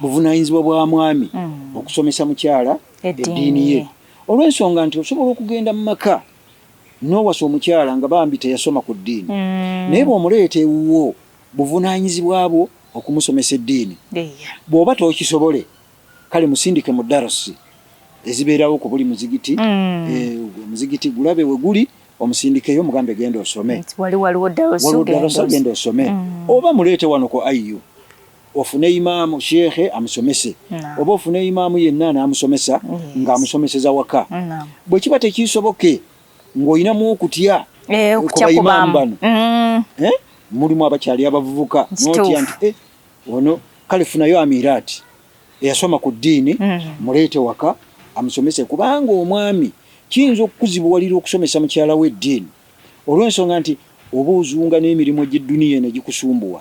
Buvunaanyizibwa bwa mwami okusomesa mukyala eddiini ye. Olw'ensonga nti osobola okugenda mu maka n'owasa omukyala nga bambi teyasoma ku ddiini naye bw'omuleeta ewuwo buvunaanyizibwa bwo okumusomesa eddiini. Bw'oba tokisobole kale musindike mu darasi ezibeerawo ku buli muzigiti. Muzigiti gulabe we guli omusindikeyo mugambe genda osome. Waliwo darasa genda osome. Oba muleete wano ku ayu ofune imaamu sheekhe amusomese. Oba ofune imaamu yenna n'amusomesa ng'amusomeseza waka. Bwe kiba tekisoboke ng'olinamu okutya ku imaamu bano. Mulimu abakyali abavubuka n'otya nti ono kale funayo amiraati eyasoma ku ddiini muleete waka amusomese kubanga omwami kiyinza okukuzibuwalira okusomesa mukyala w'eddiini olw'ensonga nti oba ozunga n'emirimu egy'edduniya eno egikusumbuwa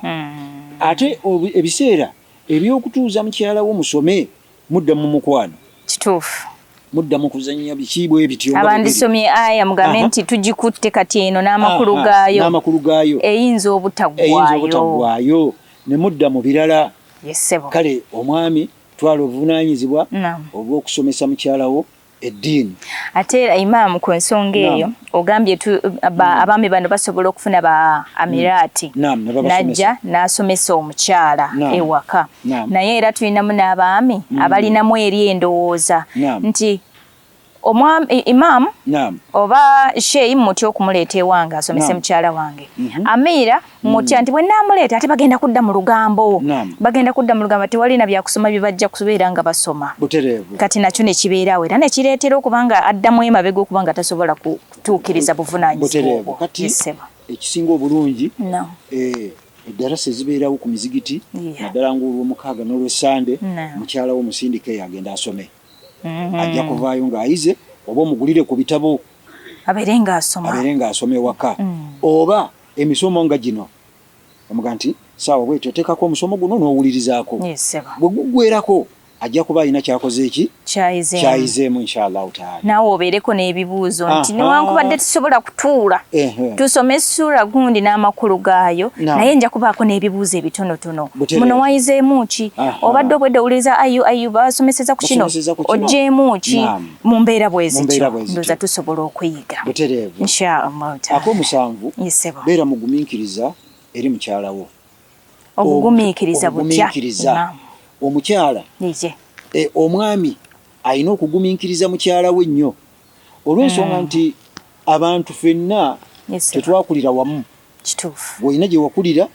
ate ebiseera eby'okutuuza mukyala wo musome mudda mu mukwano. Kituufu. Mudda mu kuzannya bikiibwa ebityo. Abandisomye aya mugambe nti tugikutte kati eno n'amakulu gaayo. Eyinza obutaggwaayo. Ne mudda mu birala. Kale omwami twala obuvunaanyizibwa obw'okusomesa mukyala wo eddiini. Ate era Imam ku ensonga eyo ogambye abaami bano basobola okufuna ba amiraati. Najja n'asomesa omukyala ewaka. Naye era tulinamu n'abaami abalinamu eri endowooza nti omwami Imam oba sheeyi mutya okumuleeta ewange asomese mukyala wange. Amiira mutya nti bwe naamuleeta ate bagenda kudda mu lugambo. Tewalina byakusoma bye bajja kubeera nga basoma. Kati nakyo ne kibeerawo era ne kireetera okuba nga addamu emabega okuba nga tasobola kutuukiriza buvunaanyizibwa obwo. Ekisinga obulungi eddarasa ezibeerawo ku mizigiti naddala ng'olw'omukaaga n'olw'essande mukyala wo musindike yagenda asome. Ajja kuvaayo ng'ayize oba omugulire ku bitabo abeere ng'asoma ewaka. Oba emisomo nga gino omuga nti saawa bwetyo oteekako omusomo guno n'owulirizaako. Bwe guggweerako ajja kuba alina kyakoze eki kyayizeemu inshallah taala. Naawe obeereko n'ebibuuzo nti newankubadde tusobola kutuula tusome essula gundi n'amakulu gaayo naye nja kubaako n'ebibuuzo ebitonotono. Muno wayizeemu ki? Obadde obwedde owuliriza ayu basomeseza ku kino oggyemu ki? Mu mbeera bwe zityo ndowooza tusobola okuyiga. Inshallah taala. Ak'omusanvu beera mugumiikiriza eri mukyala wo. Obugumiikiriza butya? Omukyala omwami alina okugumiikiriza mukyala we nnyo olw'ensonga nti abantu ffenna tetwakulira wamu. Kituufu. Bw'olina gye wakulira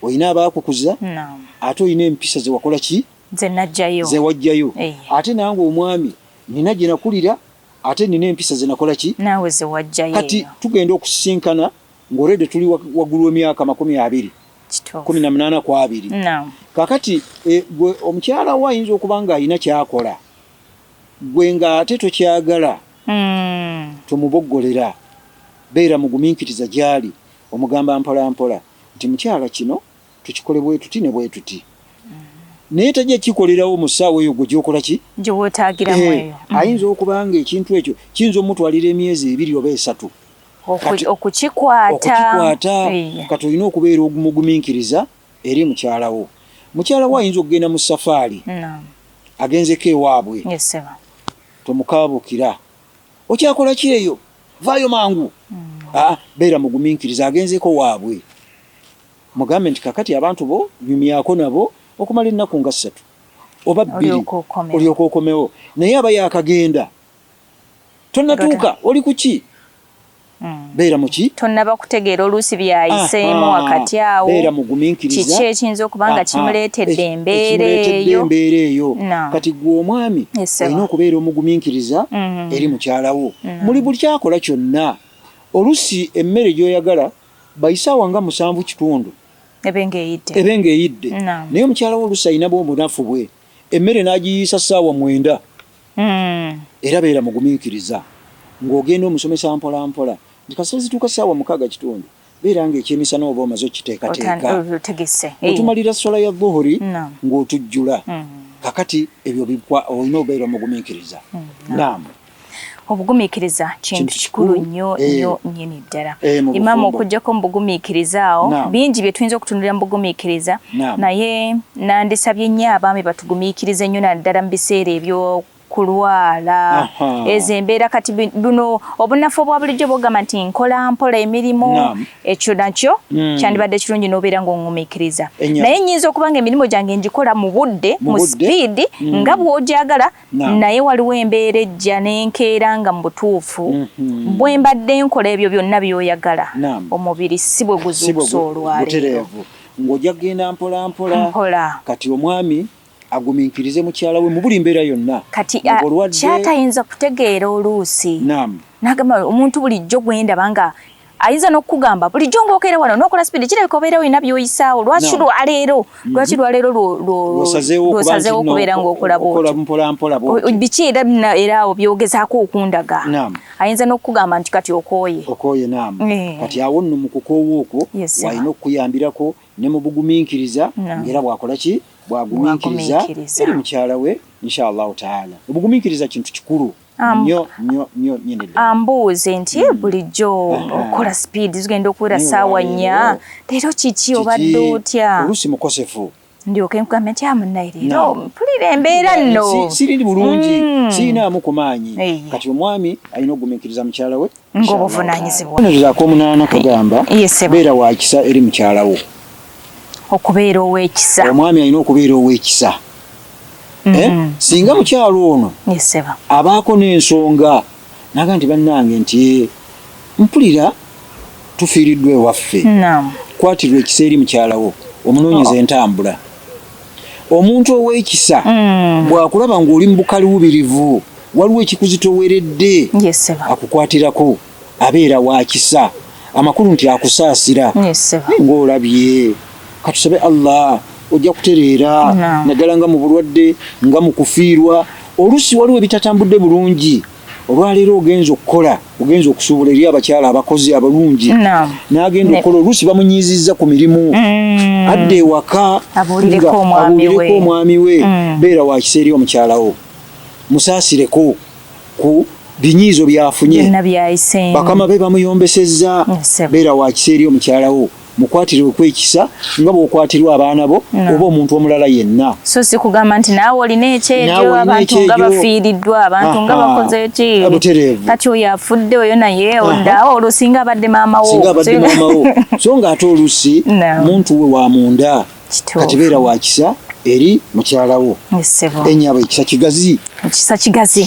oyina abaakukuza Naam. ate oyina empisa ze wakola ki ze wajjayo ate nange omwami nina gye nakulira ate nina empisa ze nakola ki naawe ze wajjayo kati tugenda okusisinkana ng'olwedde tuli waggulu w'emyaka 20 18 ku 2 kakati gwe omukyala we ayinza okuba nga alina kyakola gwe nga ate tokyagala tomuboggolera beera mugumiikiriza gy'ali omugamba mpola mpola nti mukyala kino tukikole bwe tuti ne bwe tuti naye tajja kikolerawo mu ssaawa eyo gwe gyokola ki gyewootagiramu eyo ayinza okuba nga ekintu ekyo kiyinza omutwalira emyezi 2 oba 3 okukikwata kati olina okubeera omugumiikiriza eri mukyala wo ayinza okugenda mu safaari agenzeko ewaabwe tomukaabukira okyakola ki eyo vaayo mangu beera mugumiikiriza agenzeko waabwe mugambe nti kakati abantu bo nyumyako nabo okumala ennaku nga 3 oba 2 olyoka okomewo naye aba yakagenda tonnatuuka oli ku ki beera muki tonnaba kutegeera oluusi byayiseemu wakati awo beera mugumiikiriza kiki ekiyinza okuba nga kimuleetedde embeera eyo kati gwe omwami olina okubeera omugumiikiriza eri mukyalawo muli buli kyakola kyonna oluusi emmere gy'oyagala bayisaawa nga 7.5 ebe ng'eyidde naye omukyalawo oluusi ayinabo obunafu bwe emmere n'agiyiisa ssaawa 9 era beera mugumiikiriza ng'ogenda omusomesa mpola mpola nti kasita zituuka ssaawa 6:30 beera ng'ekyemisana oba omaze okiteekateeka otumalira swala ya dhuhuri ng'otujjula kakati ebyo olina obeera mugumiikiriza naamu obugumiikiriza kintu kikulu nnyo nnyini ddala imaamu okuggyako mu bugumiikiriza awo bingi bye tuyinza okutunulira mu bugumiikiriza naye nandisabye nnyo abaami batugumiikirize nnyo naddala mu biseera kulwala ezo embeera kati buno obunafu obwa bulijjo bwogamba nti nkola mpola emirimu ekyo nakyo kyandibadde kirungi n'obeera ng'oŋŋumiikiriza naye nnyinza okuba nga emirimu gyange ngikola mu budde mu sipiidi nga bw'ogyagala naye waliwo embeera ejja n'enkeera nga mu butuufu bwe mbadde nkola ebyo byonna by'oyagala omubiri si bwe guzuukusa olwaleero ng'ojja kgenda mpola mpola kati omwami agumiikirize mukyala we mu buli mbeera yonna kati kyatayinza kutegeera oluusi nagamba omuntu bulijjo gwendaba nga ayinza n'okugamba bulijjo ng'okeera wano n'okola sipiidi kirabika obeera olina by'oyisaawo lwaki lwaleero lwosazeewo okubeera ng'okola bw'otyo biki era awo byogezaako okundaga ayinza n'okugamba nti kati okooye kati awo nno mu kukoowa okwo walina okukuyambirako ne mu bugumiikiriza ng'era bwakola ki bwagumiikiriza eri mukyala we inshallah taala obugumiikiriza kintu kikulu nnyo nyine ambuuze nti bulijjo okola sipiidi zigenda okuwera ssaawa 4 leero kiki obadde otya oluusi mukosefu ndyoke nkugambe nti amunaye leero mpulira embeera nno sirindi bulungi sirinaamu ku maanyi kati omwami alina okugumiikiriza mukyala we ng'obuvunaanyizibwa ak'omunaana kagamba beera wa kisa eri mukyala wo okubeera ow'ekisa omwami alina okubeera ow'ekisa singa mukyalo ono abaako n'ensonga naga nti bannange nti mpulira tufiiriddwa ewaffe kwatirwa ekisa eri mukyalawo omunoonyeza entambula omuntu ow'ekisa bw'akulaba ng'oli mu bukaliwubirivu waliwo ekikuzitoweredde akukwatirako abeera wa kisa amakulu nti akusaasira ng'olabye katusabe Allah ojja kutereera naddala nga mu bulwadde nga mu kufiirwa oluusi waliwo ebitatambudde bulungi olwaleero ogenza okukola ogenza okusuubula eri abakyala abakozi abalungi n'agenda okukola oluusi bamunyiizizza ku mirimu adde ewaka abuulireko omwami we beera wa kisa eri omukyalawo musaasireko ku binyiizo byafunye bakama be bamuyombesezza beera wa kisa eri omukyalawo mukwatirwe kwekisa nga bw'okwatirwa abaana bo oba omuntu omulala yenna so si kugamba nti naawe olina ekyejo abantu nga bafiiriddwa abantu nga bakoze ki kati oyo afudde oyo naye oddaawo olwo singa abadde maama wo so nga ate oluusi muntu we wa munda kati beera wa kisa eri mukyalawo ennyabo ekisa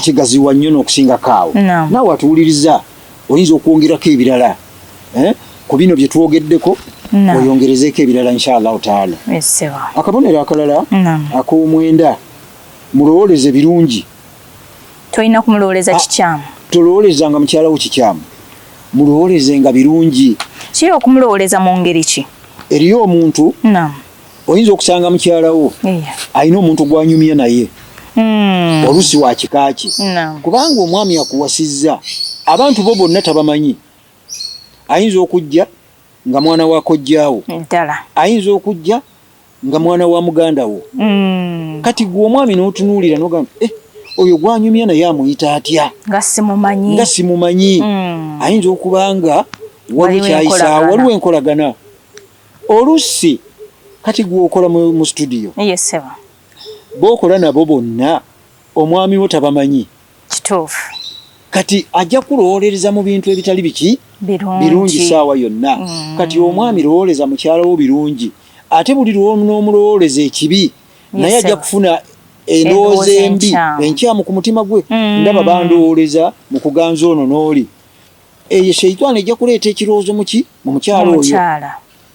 kigaziwa nnyo n'okusingako awo naawe atuwuliriza oyinza okwongerako ebirala ku bino bye twogeddeko oyongerezeeko ebirala inshallah taala. Akabonero akalala ak'omwenda, mulowoleze birungi. Toyina kumulowoleza kikyamu. Tolowolezanga mukyala wo kikyamu, mulowolezenga birungi. Kiri okumulowoleza mu ngeri ki? Eriyo omuntu oyinza okusanga mukyala wo alina omuntu gwanyumya naye oluusi wa kika kye, kubanga omwami akuwasizza abantu bo bonna tabamanyi. Ayinza okujja nga mwana wa kojjaawo, ayinza okujja nga mwana wa muganda wo. Kati gwe omwami n'otunuulira n'ogamba oyo gwanyumya naye amuyita atya? Nga simumanyi. Ayinza okuba nga waliwo enkolagana. Oluusi kati gwe okola mu studio, b'okola nabo bonna omwami wo tabamanyi. Kituufu. Kati ajja kulowolereza mu bintu ebitali biki birungi saawa yonna. Kati omwami lowoleza mukyala wo birungi, ate buli n'omulowoleza ekibi naye ajja kufuna endowooza embi enkyamu ku mutima gwe. Ndaba bandowoleza mu kuganza ono n'oli. Eyo sheitani ejja kuleeta ekirowoozo mu mukyala oyo.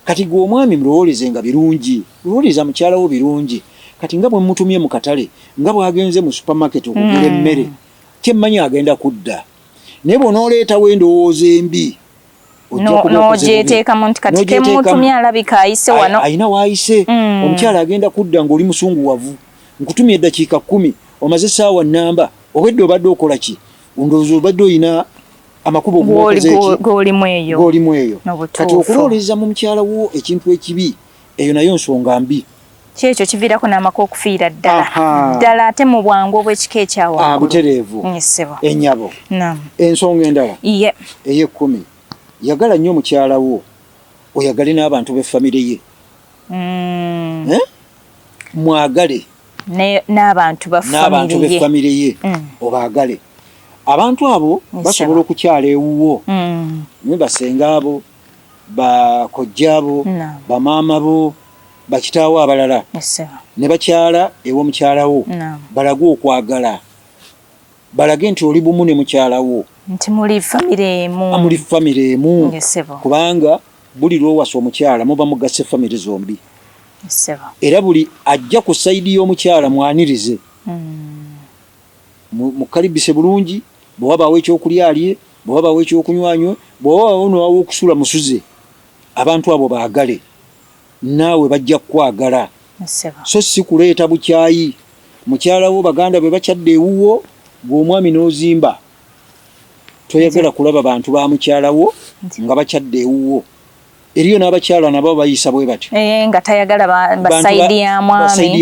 Kati gwe omwami mulowolezenga birungi, lowoleza mukyala wo birungi. Kati nga bwe mutumye mu katale, nga bw'agenze mu supermarket okugula emmere, kyemmanyi agenda kudda. Naye bw'onooleetawo endowooza embi n'ogyeteekamu nti kati kemutumye alabika ayise wano, ayina waayise. Omukyala agenda kudda ng'oli musunguwavu, nkutumye eddakiika 10, omaze essaawa nnamba, obwedde obadde okola ki? Ndowooza obadde oyina amakubo g'olimu eyo. Kati okulowoleza mu mukyala wo ekintu ekibi, eyo nayo nsonga mbi. Kyekyo kiviirako n'amaka okufiira ddala ate mu bwangu obw'ekika ekyawaggulu. Butereevu, ennyabo. Ensonga endala ey'ekkumi, yagala nnyo mukyala wo, oyagale n'abantu b'effamire ye. Mwagale n'abantu b'effamire ye, obaagale. Abantu abo basobola okukyala ewuwo, naye basenga abo, bakojja abo, bamaama bo, bakitaawo abalala ne bakyala ew'omukyala wo, balage okwagala, balage nti oli bumu ne mukyala wo, nti muli famire emu, kubanga buli lwowasa omukyala muba mugasse famire zombi. Era buli ajja ku sayidi y'omukyala mwanirize, mukalibise bulungi. Bw'wabaawo ekyokulya alye, bw'wabaawo ekyokunywa anywe, bw'wabaawo n'owawo okusula musuze. Abantu abo baagale, naawe bajja kukwagala. So si kuleeta bukyayi. Mukyala wo baganda bwe bakyadde ewuwo, gw'omwami n'ozimba, toyagala kulaba bantu ba mukyala wo nga bakyadde ewuwo. Eriyo n'abakyala nabo bayisa bwe batyo, nga tayagala basayidi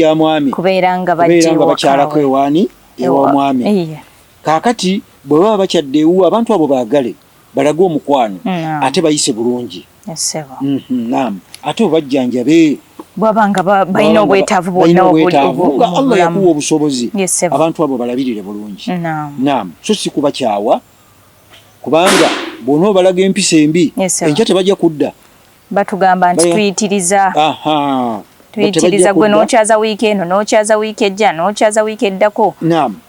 ya mwami kubeera nga bakyalako ewaani ew'omwami. Kaakati bwe baba bakyadde ewuwo, abantu abo baagale, balage omukwano, ate bayise bulungi. Ate obajjanjabe bw'aba nga balina obwetaavu bwonna nga Allah yakuwa obusobozi, abantu abo balabirire bulungi. So si kubakyawa, kubanga bw'onoobalaga empisa embi, enkya tebajja kudda. Batugamba nti tuyitiriza. Tuyitiriza gwe n'okyaza wiiki eno, n'okyaza wiiki ejja, n'okyaza wiiki eddako.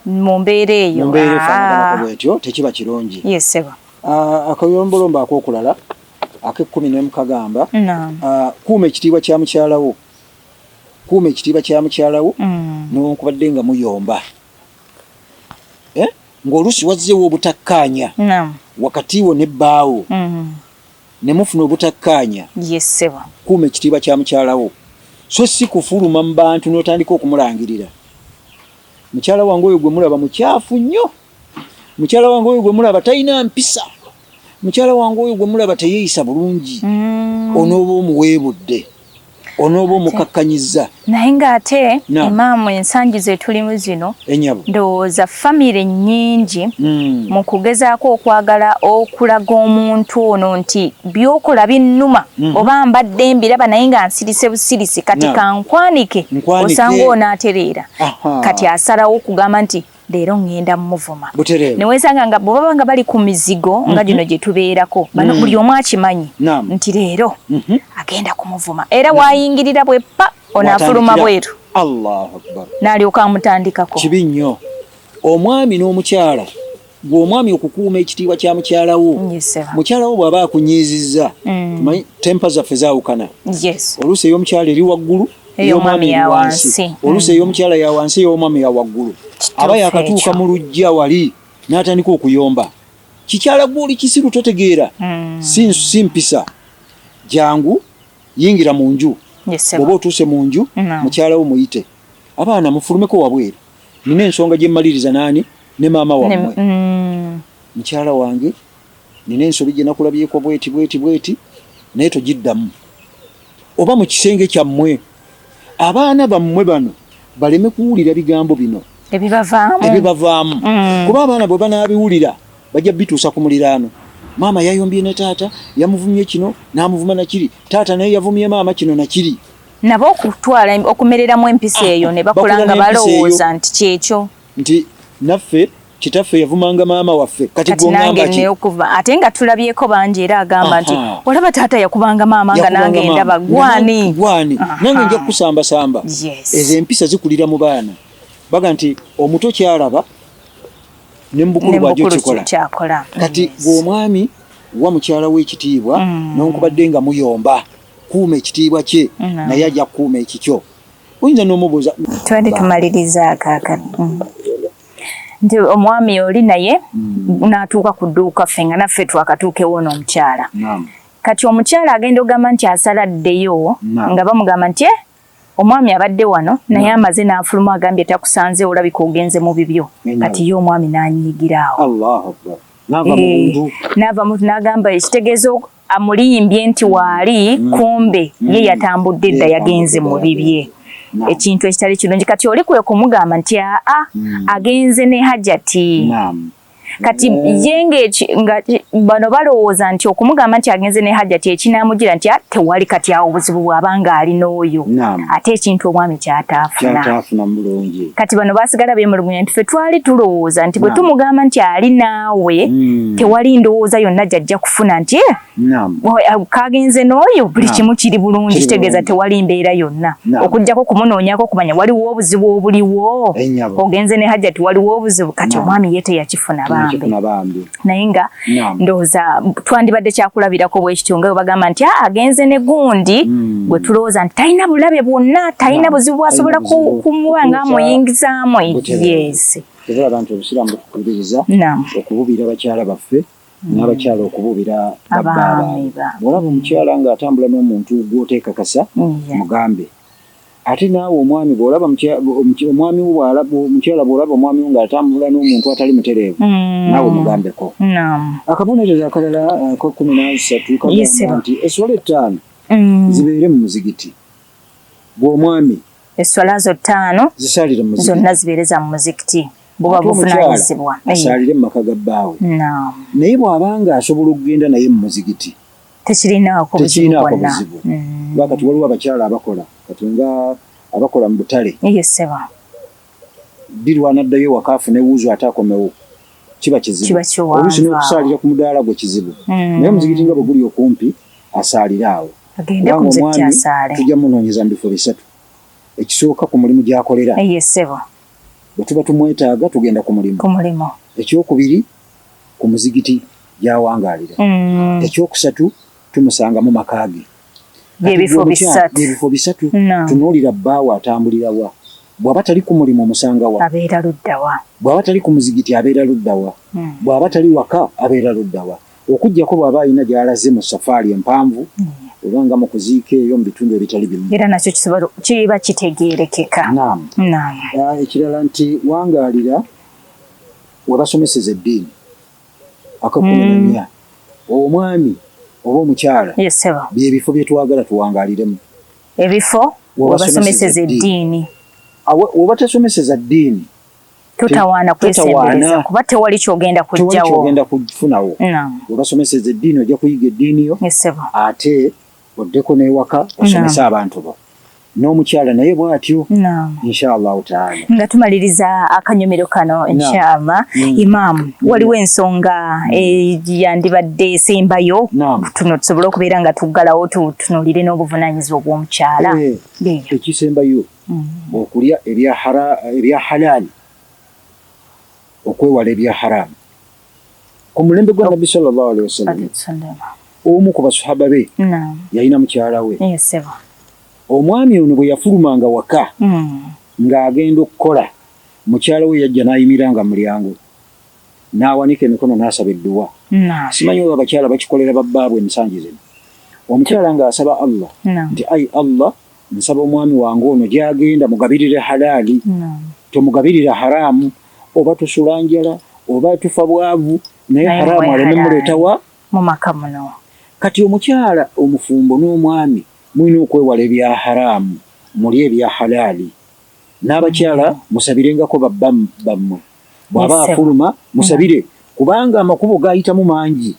Mu mbeera eyo. Mu mbeera efaanagana bwetyo tekiba kirungi. Akayombolombo ak'okulala ak'ekkumi kagamba, kuuma ekitiibwa kya mukyala wo. Kuuma ekitiibwa kya mukyala wo n'onkubadde nga muyomba. Ng'oluusi wazzeewo obutakkaanya wakati wo ne bbaawo, ne mufuna obutakkaanya. Kuuma ekitiibwa kya mukyala wo. So si kufuluma mu bantu n'otandika okumulangirira. Mukyala wange oyo gwe mulaba mukyafu nnyo. Mukyala wange oyo gwe mulaba talina mpisa. Mukyala wange oyo gwe mulaba teyeeyisa bulungi. Onooba omuweebudde, onooba omukakkanyiza. Naye ng'ate Imaamu, ensangi ze tulimu zino, ndowooza famire nnyingi mu kugezaako okwagala okulaga omuntu ono nti by'okola binnuma, oba mbadde mbiraba naye nga nsirise busirisi, kati kankwanike, osanga onaatereera. Kati asalawo okugamba nti leero ngenda muvuma. Neweesanga nga bwe baba nga bali ku mizigo nga gino gye tubeerako, buli omu akimanyi nti leero agenda kumuvuma, era waayingirira bwe pa onaafuluma bweru. Allahu Akbar. N'alyoka amutandikako. Kibi nnyo. Omwami n'omukyala gw'omwami okukuuma ekitiibwa kya mukyala wo. Mukyala wo bw'aba akunyiizizza, tumanyi tempa zaffe zaawukana. Oluusi ey'omukyala eri waggulu, ey'omwami eri wansi. Oluusi ey'omukyala ya wansi, ey'omwami ya waggulu. Aba yakatuuka mu luggya wali n'atandika okuyomba. Kikyala gw'oli kisiru totegeera. Si mpisa. Jangu yingira mu nju. Bw'oba otuuse mu nju, mukyala wo muyite. Abaana mufulumeko wabweru. Nina ensonga gye mmaliriza naani ne maama wammwe. Mukyala wange nina ensobi gye nakulabyeko bweti naye togiddamu. Oba mu kisenge kyammwe abaana bammwe bano baleme kuwulira bigambo bino ebibavaamu. Kuba abaana bwe banaabiwulira bajja bituusa ku muliraano. Maama yayombye ne taata, yamuvumye kino n'amuvuma na kiri. Taata naye yavumye maama kino na kiri. Nabo okutwala okumereramu empisa eyo ne bakola nga balowooza nti kyekyo. Nti naffe kitaffe yavumanga maama waffe kati gw'ongamba ki? Ate nga tulabyeko bangi era agamba nti olaba taata yakubanga maama nga nange ndaba gwani. Nange nja kukusambasamba. Ezo empisa zikulira mu baana. Baga nti omuto kyalaba ne mubukulu bw'ajjo kikola. Kati gw'omwami wa mukyala w'ekitiibwa n'onkubadde nga muyomba. Kuuma ekitiibwa kye naye ajja kukuuma ekikyo. Oyinza n'omubuuza. Twende tumaliriza akaakano. Nti omwami oli naye n'atuuka ku dduuka ffe nga naffe twakatuukewo n'omukyala. Kati omukyala agenda ogamba nti asaladdeyo nga bamugamba nti omwami abadde wano naye amaze n'afuluma agambye takusanze olabika ogenze mu bibyo. Kati ye omwami n'anyigiraawo. N'ava mu n'agamba ekitegeezo amulimbye nti waali kumbe ye yatambudde edda yagenze mu bibye. Ekintu ekitali kirungi kati oli kwe kumugamba nti agenze ne Hajjati. Kati yenge nga bano balowooza nti okumugamba nti agenze ne Hajjati ekinaamugira nti tewali kati awo obuzibu bw'abanga ali n'oyo. Ate ekintu omwami kyataafuna. Kati bano baasigala beemulugunya nti ffe twali tulowooza nti bwe tumugamba nti ali naawe tewali ndowooza yonna gy'ajja kufuna nti kagenze n'oyo buli kimu kiri bulungi kitegeeza tewali mbeera yonna. Okuggyako kumunoonyako kumanya waliwo obuzibu obuliwo. Ogenze ne Hajjati waliwo obuzibu kati omwami ye teyakifuna bambi. Naye nga ndowooza twandibadde kyakulabirako bwekityo nga bagamba nti agenze ne gundi bwe tulowooza nti talina bulabe bwonna talina buzibu bwasobola kumuba nga amuyingizaamu. Era abantu obusiraamu butukubiriza okububira bakyala baffe n'abakyala okububira babbaabwe. Bw'olaba omukyala ng'atambula n'omuntu gw'oteekakasa mugambe. Ate naawe omwami bw'olaba omukyala bw'olaba omwami ng'atambula n'omuntu atali mutereevu naawe mugambeko. Akabonerezo akalala ka 13 kagamba nti esswala 5 zibeere mu muzigiti. Bw'omwami esswala zo 5 zisalire mu muzigiti zonna zibeere za mu muzigiti. Bw'oba buvunaanyizibwa asalire mu maka ga bbaawe. Naye bw'abanga asobola okugenda naye mu muzigiti tekirinaako buzibu bwonna. Kati waliwo abakyala abakola kati nga abakola mu butale birwana addayo waka afune wuuzo ate akomewo kiba kizibu. Oluusi n'okusaalira ku mudaala gwe kizibu. Naye muzigiti nga bwe guli okumpi asaalire awo. Omwami tujja munoonyeza mu bifo bisatu. Ekisooka ku mulimu gy'akolera. Bwe tuba tumwetaaga tugenda ku mulimu. Ekyokubiri ku muzigiti gy'awangaalira. Ekyokusatu tumusanga mu maka ge. Ebifo bisatu tunuulira bbaawe atambulira wa. Bw'aba tali ku mulimu omusanga wa. Abeera ludda wa. Bw'aba tali ku muzigiti abeera ludda wa. Bw'aba tali waka abeera ludda wa. Okuggyako bw'aba alina gy'alaze mu safaari empanvu oba nga mu kuziika eyo mu bitundu ebitali bimu. Era nakyo kiba kitegeerekeka. Ekirala nti wangaalira we basomeseza eddiini akakulemenya omwami oba omukyala byebifo bye twagala tuwangaaliremu. Ebifo we basomeseza eddiini. Oba tasomeseza ddiini tutawaana kwesembereza kuba tewali kyogenda kufunawo. We basomeseza eddiini ojja kuyiga eddiini yo ate oddeko n'ewaka osomesa abantu bo. N'omukyala naye bw'atyo inshallah taala. Nga tumaliriza akanyomero kano inshallah Imam waliwo ensonga yandibadde esembayo tuno tusobole okubeera nga tuggalawo tutunuulire n'obuvunaanyizibwa bw'omukyala. Ekisembayo okulya ebya halaali okwewala ebya haramu ku mulembe gwa Nabbi sallallahu alaihi wasallam omu ku basahaba be yalina mukyala we. Omwami ono bwe yafulumanga waka ng'agenda okukola, mukyala we yajja n'ayimiranga mu mulyango n'awanika emikono n'asaba edduwa. Simanyi oba abakyala bakikolera babbaabwe ensangi zino. Omukyala ng'asaba Allah nti ayi Allah, nsaba omwami wange ono gy'agenda mugabirire halaali, tomugabirira haraamu, oba tusula njala oba tufa bwavu, naye haraamu aleme muleetawa mu maka muno. Kati omukyala omufumbo n'omwami mulina okwewala ebya haraamu, mulye ebya halaali. N'abakyala musabirengako babbamu bammwe, bw'aba afuluma musabire, kubanga amakubo gayitamu mangi.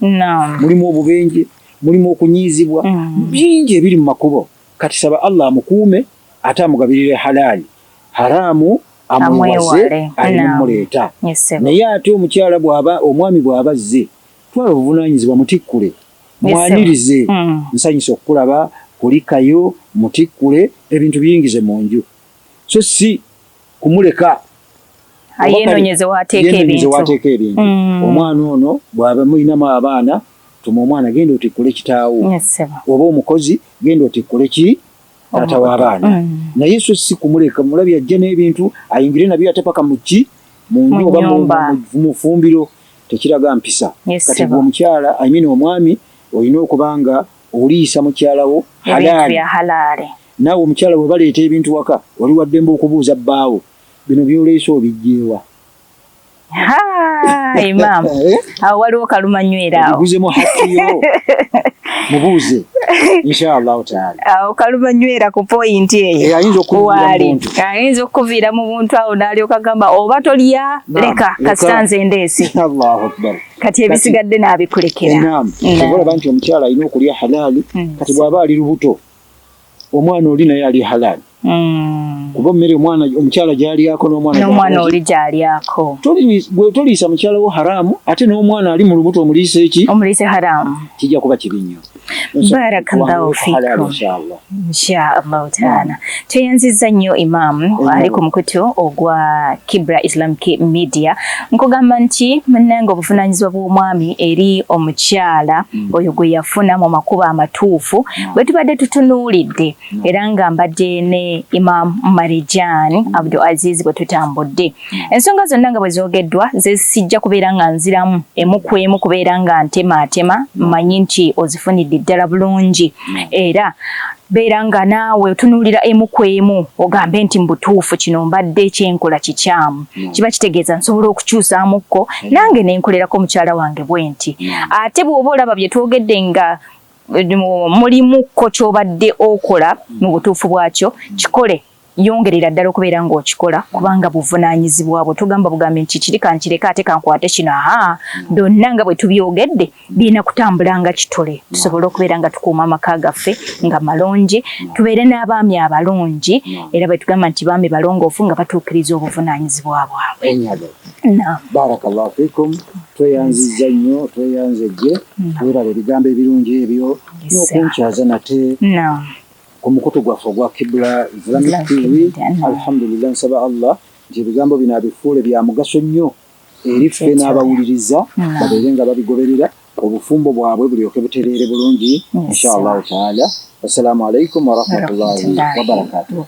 Mulimu obubenje, mulimu okunyiizibwa, bingi ebiri mu makubo. Kati saba Allah amukuume ate amugabirire halaali, haraamu amwewaze alimuleeta. Naye ate omukyala omwami bw'aba azze, twala obuvunaanyizibwa mutikkule, mwanirize, nsanyusa okukulaba, kulikayo, mutikkule, ebintu biyingize mu nju. So si kumuleka yenoonyeze waateeka ebintu. Omwana ono bw'aba mulinamu abaana, tuma omwana genda otikkule kitaawo, oba omukozi genda otikkule ki taata w'abaana. Naye so si kumuleka, mulabye ajja n'ebintu ayingire nabyo ate paka mu ki mu nju oba mu fumbiro, tekiraga mpisa. Kati gwe omukyala omwami olina okuba nga oliisa mukyala wo halaali. Naawe omukyala bwe baleeta ebintu waka, oli wa ddembe okubuuza bbaawo, bino by'oleese obiggyeewa? Imam, awo waliwo kalumanywera awo. Biguzemu hatiyo, mubuuze, inshallah taala. Awo kalumanywera ku point eyo. Ayinza okuviira mu buntu awo n'alyoka agamba oba tolya leka kasitanze ndeesi. Allahu akbar. Kati ebisigadde n'abikulekera. Olaba nti omukyala alina okulya halaali, kati bw'aba ali lubuto, omwana oli naye ali halaali. Kuba mmere omukyala gy'alyako n'omwana oli gy'alyako. Toliisa mukyala wo haraamu, ate n'omwana ali mu lubuto omuliise ki? Omuliise haraamu. Kijja kuba kibi nnyo. Barakallahu fiikum. Inshaallahu taala. Tweyanzizza nnyo Imam ali ku mukutu ogwa Kibra Islamic Media. Nkugamba nti munnange obuvunaanyizibwa bw'omwami eri omukyala oyo gwe yafuna mu makubo amatuufu bwe tubadde tutunuulidde, era nga mbadde ne Imam Marijan Abdul Aziz bwe tutambudde. Ensonga zonna nga bwe zoogeddwa ze sijja kubeera nga nziramu emu ku emu, kubeera nga ntemaatema, mmanyi nti ozifunidde ddala bulungi, era beera nga naawe otunuulira emu ku emu ogambe nti mbutuufu kino mbadde ekyenkola kikyamu, kiba kitegeeza nsobola okukyusaamukko nange nenkolerako mukyala wange bwe nti. Ate bw'oba olaba bye twogedde nga mulimukko ky'obadde okola mu butuufu bwakyo, kikole, yongerera ddala okubeera ng'okikola, kubanga buvunaanyizibwa bwe tugamba bugambe nti kiri kankireka ate kankwate kino. Byonna nga bwe tubyogedde birina kutambula nga kitole, tusobole okubeera nga tukuuma amaka gaffe nga malungi, tubeere n'abaami abalungi, era bwe tugamba nti baami balongoofu nga batuukiriza obuvunaanyizibwa bwabwe. Barakallahu fikum. Tweyanzizza nnyo, tweyanzejje, twerabe ebigambo ebirungi ebyo n'okunkyaza nate ku mukutu gwaffe ogwa Kibra Islamic TV. Alhamdulillah, nsaba Allah nti ebigambo bino abifuule bya mugaso nnyo eri ffe n'abawuliriza, babeere nga babigoberera, obufumbo bwabwe bulyoke butereere bulungi inshallah taala. Assalamu alaikum wa rahmatullahi wa barakatuh.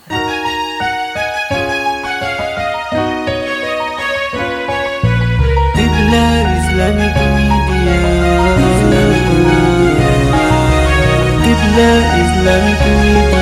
Islamic Media, Kibla Islamic Media.